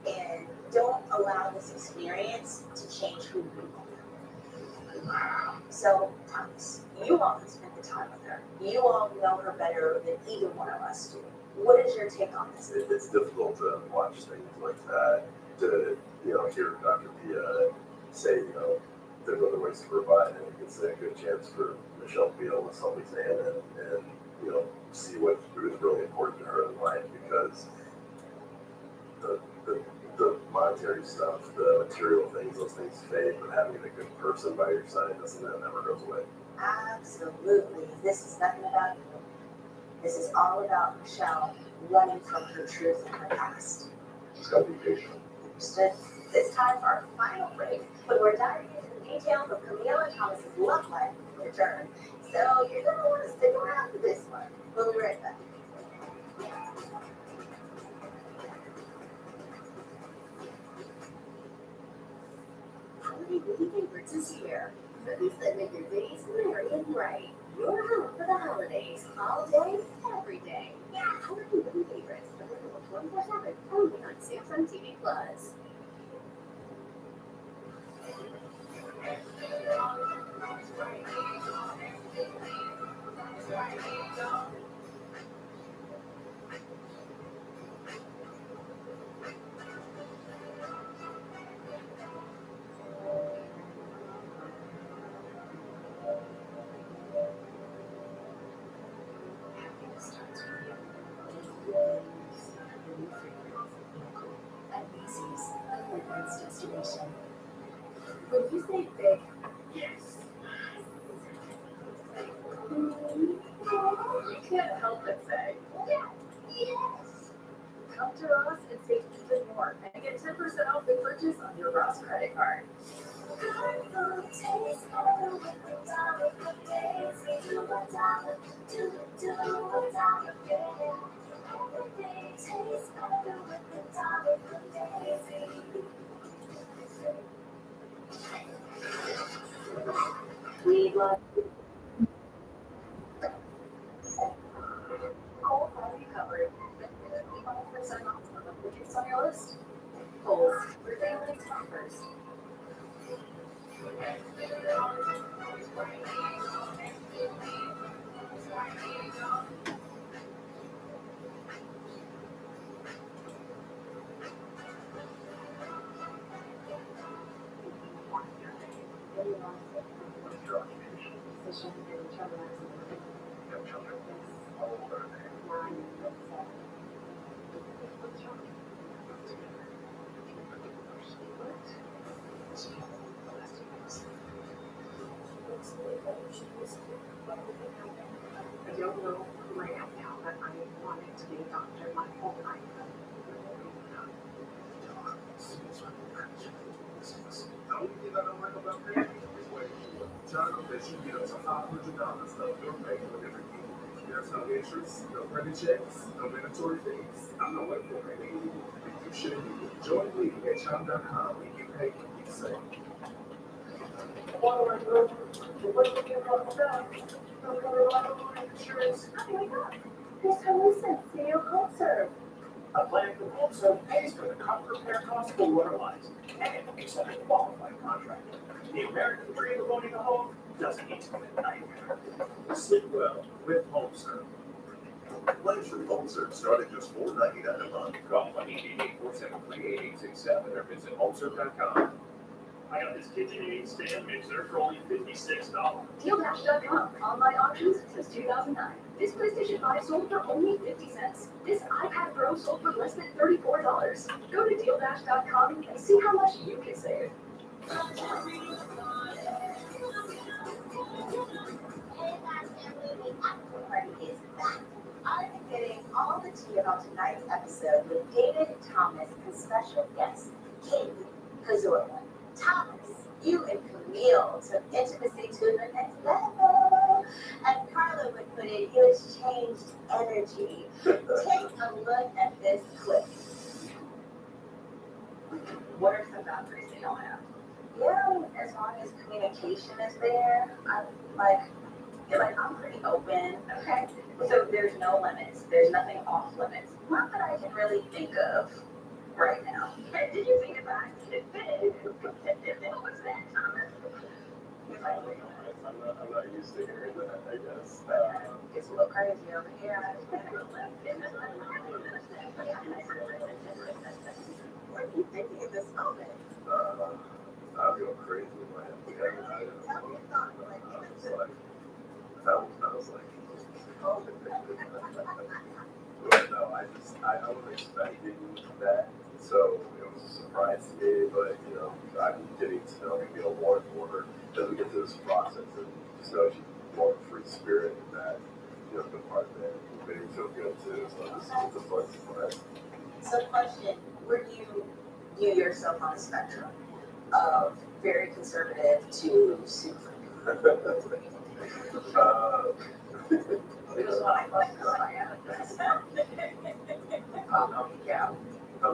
And don't allow this experience to change who you are. So, Thomas, you all can spend the time with her. You all know her better than either one of us do. What is your take on this? It's difficult to watch things like that, to, you know, hear Dr. Pia say, you know, there's other ways to provide, and it's a good chance for Michelle to be able to help examine and, you know, see what is really important to her in life, because the monetary stuff, the material things, those things fade, but having a good person by your side that never goes away. Absolutely. This is nothing about you. This is all about Michelle running from her truth and her past. Just gotta be patient. Understood? It's time for our final break, but we're diving into the details of Camille and Thomas's love life return. So you're gonna want to stick around for this one. We'll be right back. Holiday movie favorites is here. Movies that make your days merry and bright. Your home for the holidays, all day, every day. Yeah, Holiday movie favorites, available 24/7 only on Samsung TV Plus. At Macy's, a fragrance destination. When you say big, yes. You can't help but say, yeah, yes. Come to Ross and save even more and get 10% off the purchase on your Ross credit card. We love Kohl's already covered. 25% off on the widgets on your list. Kohl's, where families come first. I don't know who I am now, but I wanted to be a doctor my whole life. John will let you get up to $500 of your pay for every year. There's no interest, no credit checks, no mandatory fees. I'm not waiting for it. You should join me at Chime.com and get paid when you save. This time we sent Theo Concert. A plan for HomeServe pays for the cover repair costs for water lines and accept a qualified contractor. The American dream of owning a home doesn't need to be a nightmare. Sleep well with HomeServe. Plans for HomeServe start at just $4.99 a month. Call 1-888-473-8867 or visit homeserve.com. I got this KitchenAid stand mixer for only $56. DealDash.com. Online auctions since 2009. This PlayStation 5 sold for only 50 cents. This iPad Pro sold for less than $34. Go to DealDash.com and see how much you can save. party is back. I've been getting all the tea about tonight's episode with David, Thomas, and special guest, Katie Kazorla. Thomas, you and Camille took intimacy to the next level. As Carla would put it, you exchanged energy. Take a look at this clip. What are some boundaries that y'all have? Yeah, as long as communication is there, I'm pretty open. Okay. So there's no limits. There's nothing off limits. Not that I can really think of right now. Did you think about it? What was that, Thomas? I'm not used to hearing that, I guess. It's a little crazy over here. What are you thinking at this moment? I'll go crazy in my head. Tell me something. I was like, but no, I wasn't expecting that, so it was a surprise to me, but, you know, I'm getting to know Camille more and more as we get through this process, and just know she's more free spirit, and that, you know, the part that made me feel good too, so it's a fun surprise. So question, where do you view yourself on the spectrum of very conservative to super? I'm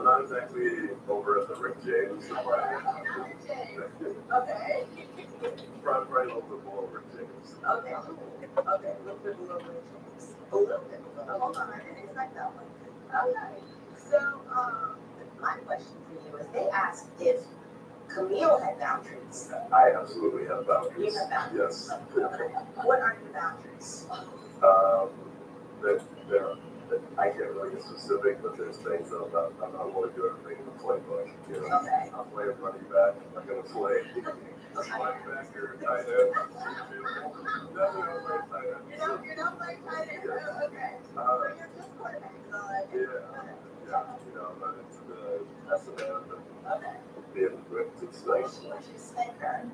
not exactly over at the Rick James. Okay. Probably a little bit more Rick James. Okay, a little bit below Rick James. A little bit below. Hold on, I didn't expect that one. Okay. So, my question for you is, they asked if Camille had boundaries. I absolutely have boundaries. You have boundaries? Yes. Okay. What are your boundaries? I can't really get specific, but there's things that I'm not going to do everything in the playbook. You know, Okay. I'll play a running back. I'm not going to play linebacker, tight end. Definitely not play tight end. You're not playing tight end? Yeah. Okay. So you're just quarterback. Yeah. You know, I'm not into the S&M and Okay. being whipped and stuff. Where'd you spank her?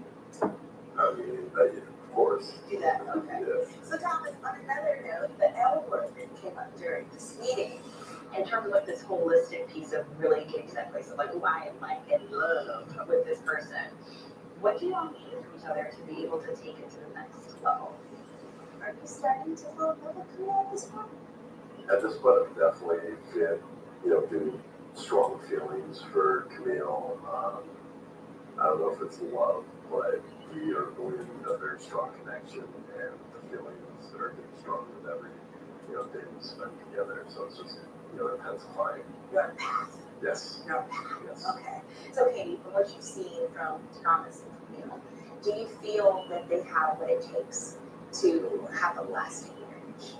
I mean, of course. Do that, okay. Yes. So Thomas, on another note, the L word that came up during this meeting, In terms of like this holistic piece of really getting to that place of like, oh, I am like in love with this person. What do y'all need from each other to be able to take it to the next level? are you starting to feel love with Camille at this point? At this point, I'm definitely getting strong feelings for Camille. I don't know if it's love, but we are going a very strong connection, and the feelings are getting stronger with every day we spend together. So it's just intensifying. You're on a path. Yes. You're on a path. Yes. Okay. So Katie, from what you've seen from Thomas and Camille, do you feel that they have what it takes to have a lasting marriage?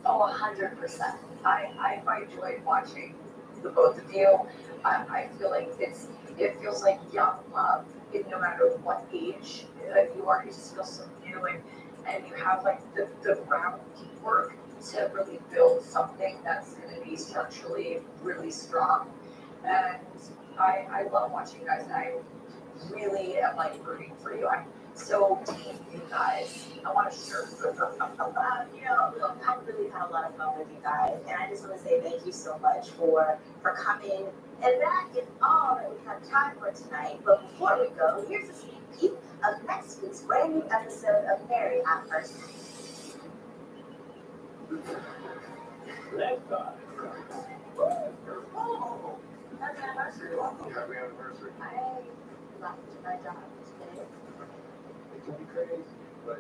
Oh, 100%. I enjoyed watching the both of you. I feel like it feels like young love, no matter what age you are. You just feel so new, and you have like the groundwork to really build something that's going to be structurally really strong. And I love watching you guys, and I really am like rooting for you. I'm so team you guys. I want to share. I've really had a lot of fun with you guys, and I just want to say thank you so much for coming. And that is all that we have time for tonight. But before we go, here's a sneak peek of next week's brand new episode of Married at First Sight. Next time. Oh, happy anniversary. Happy anniversary. I left my job today. It can be crazy, but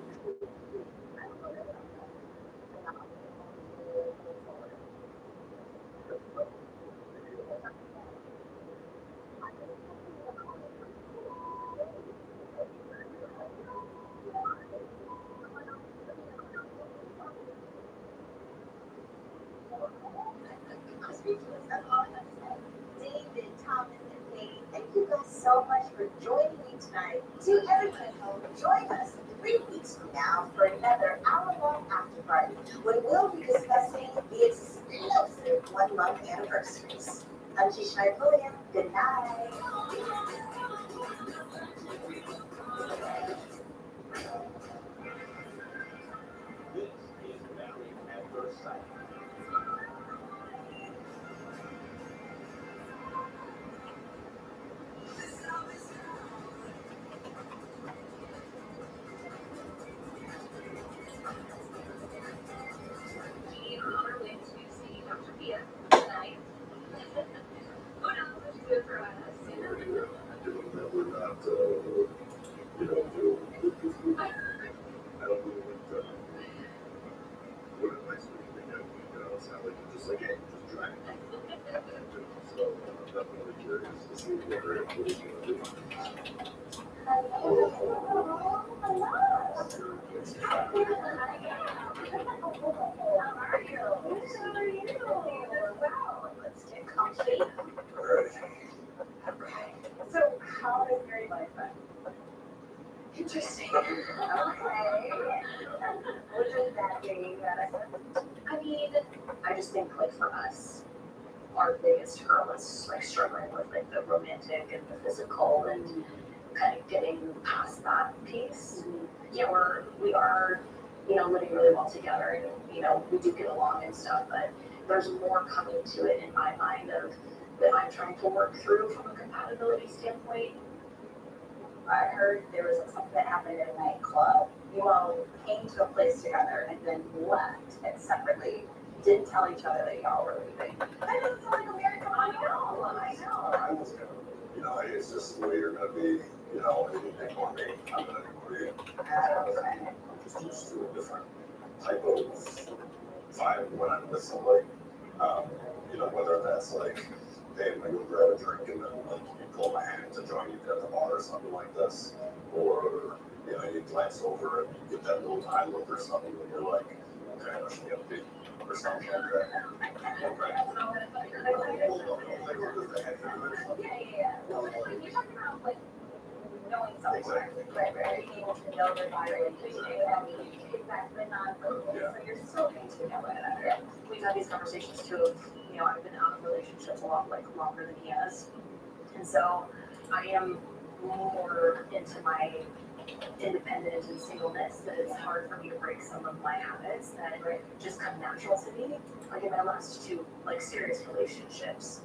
That's all I have to say. David, Thomas, and Katie, thank you guys so much for joining me tonight. To everyone at home, join us 3 weeks from now for another hour-long after party when we'll be discussing the explosive 1-month anniversaries. I'm Tisha William. Good night. This is Married at That we're not, I don't know what advice would you think it sound like you're just like, hey, just try it. So I'm definitely curious to see what he's gonna do. Let's get comfy. Alright. So how is your life then? Interesting. Okay. What does that mean? I mean, I just think like for us, our biggest hurdle is like struggling with like the romantic and the physical and kind of getting past that piece. Yeah, we are, living really well together and, we do get along and stuff, but there's more coming to it in my mind of that I'm trying to work through from a compatibility standpoint. I heard there was something that happened at a nightclub. You all came to a place together and then left and separately didn't tell each other that y'all were leaving. That doesn't sound like a married couple. I know. I was gonna, it's just the way you're gonna be, anything for me, I'm gonna ignore you. I'm just used to a different type of vibe when I'm with somebody. Whether that's like, hey, I'm gonna go grab a drink and then like you pull my hand to join you at the bar or something like this, or you glance over and you get that little eye look or something and you're like, okay, I should get a big or something like that. Yeah. Well, you're talking about like knowing someone, right? Being able to know their body language, exactly not. So you're still getting to know one another. We've had these conversations too of, I've been out of relationships a lot longer than he has. And so I am more into my independent and singleness, that it's hard for me to break some of my habits that just come natural to me. Like in my last two serious relationships,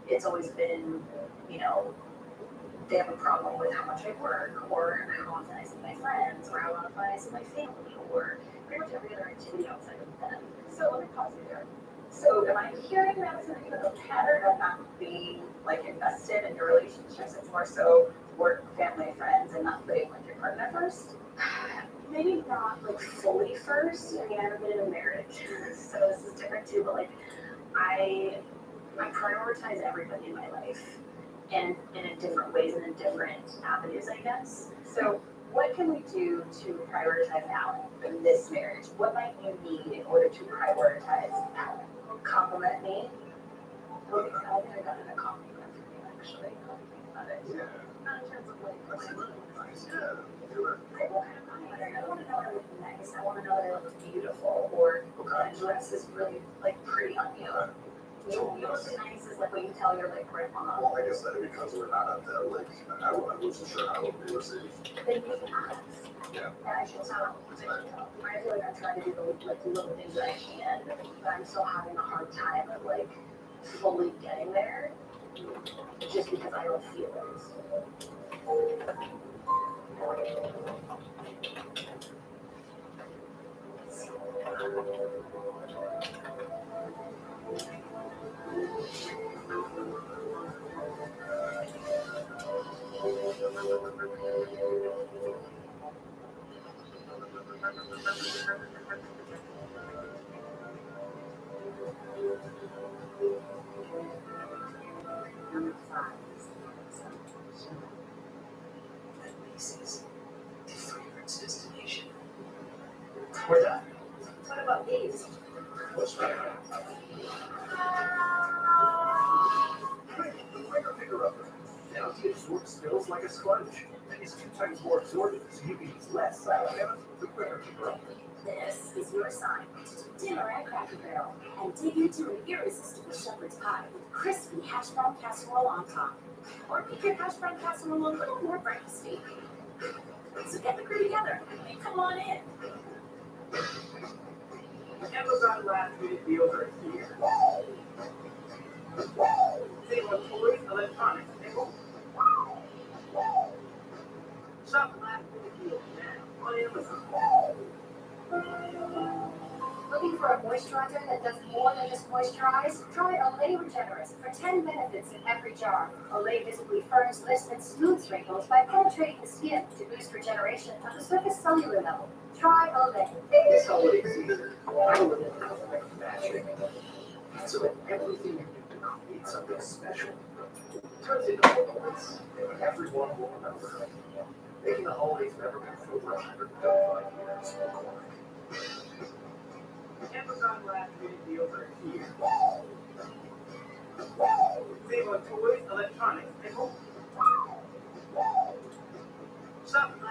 it's always been, they have a problem with how much I work or how often I see my friends or how often I see my family or pretty much every other activity outside of them. So let me pause you there. So am I hearing that as a pattern of not being invested in your relationships? It's more so work, family, friends, and not putting your partner first? Maybe not fully first. I mean, I haven't been in a marriage, so this is different too, but I prioritize everybody in my life and in different ways and in different avenues, I guess. So what can we do to prioritize Alan in this marriage? What might you need in order to prioritize Alan? Compliment me. Okay, I think I got a compliment from you actually. About it. Yeah. Not in terms of That's a little nice. Yeah. I don't want to know that I look nice. I want to know that I look beautiful or that dress is really pretty on you. You look nice is when you tell your grandma. Well, I guess that because we're not at that, I wasn't sure how it would be received. Then you can ask. Yeah. And I should tell. I feel like I'm trying to do the little things that I can, but I'm still having a hard time of fully getting there, just because I don't feel it. Number 5. Macy's, the fragrance destination. We're done. What about these? What's that? Great, the flavor picker upper. Now the absorb spills like a sponge. And it's 2 times more absorbent, so you can use less salad with the flavor picker upper. This is your sign to do dinner at Cracker Barrel and dig into an irresistible shepherd's pie with crispy hash brown casserole on top. Or make your hash brown casserole a little more breakfasty. So get the crew together and come on in. Amazon last minute deals are here. Save on toys, electronics, and more. Shop last minute deals now on Amazon. Looking for a moisturizer that does more than just moisturize? Try Olay Regenerist for 10 benefits in every jar. Olay visibly firms, lifts, and smooths wrinkles by penetrating the skin to boost regeneration at the surface cellular level. Try Olay. This holiday season, I live in perfect magic. So that everything you do to create something special turns into moments that everyone will remember. Making the holidays memorable for over 135 years. Amazon last minute deals are here. Save on toys, electronics, and more. Shop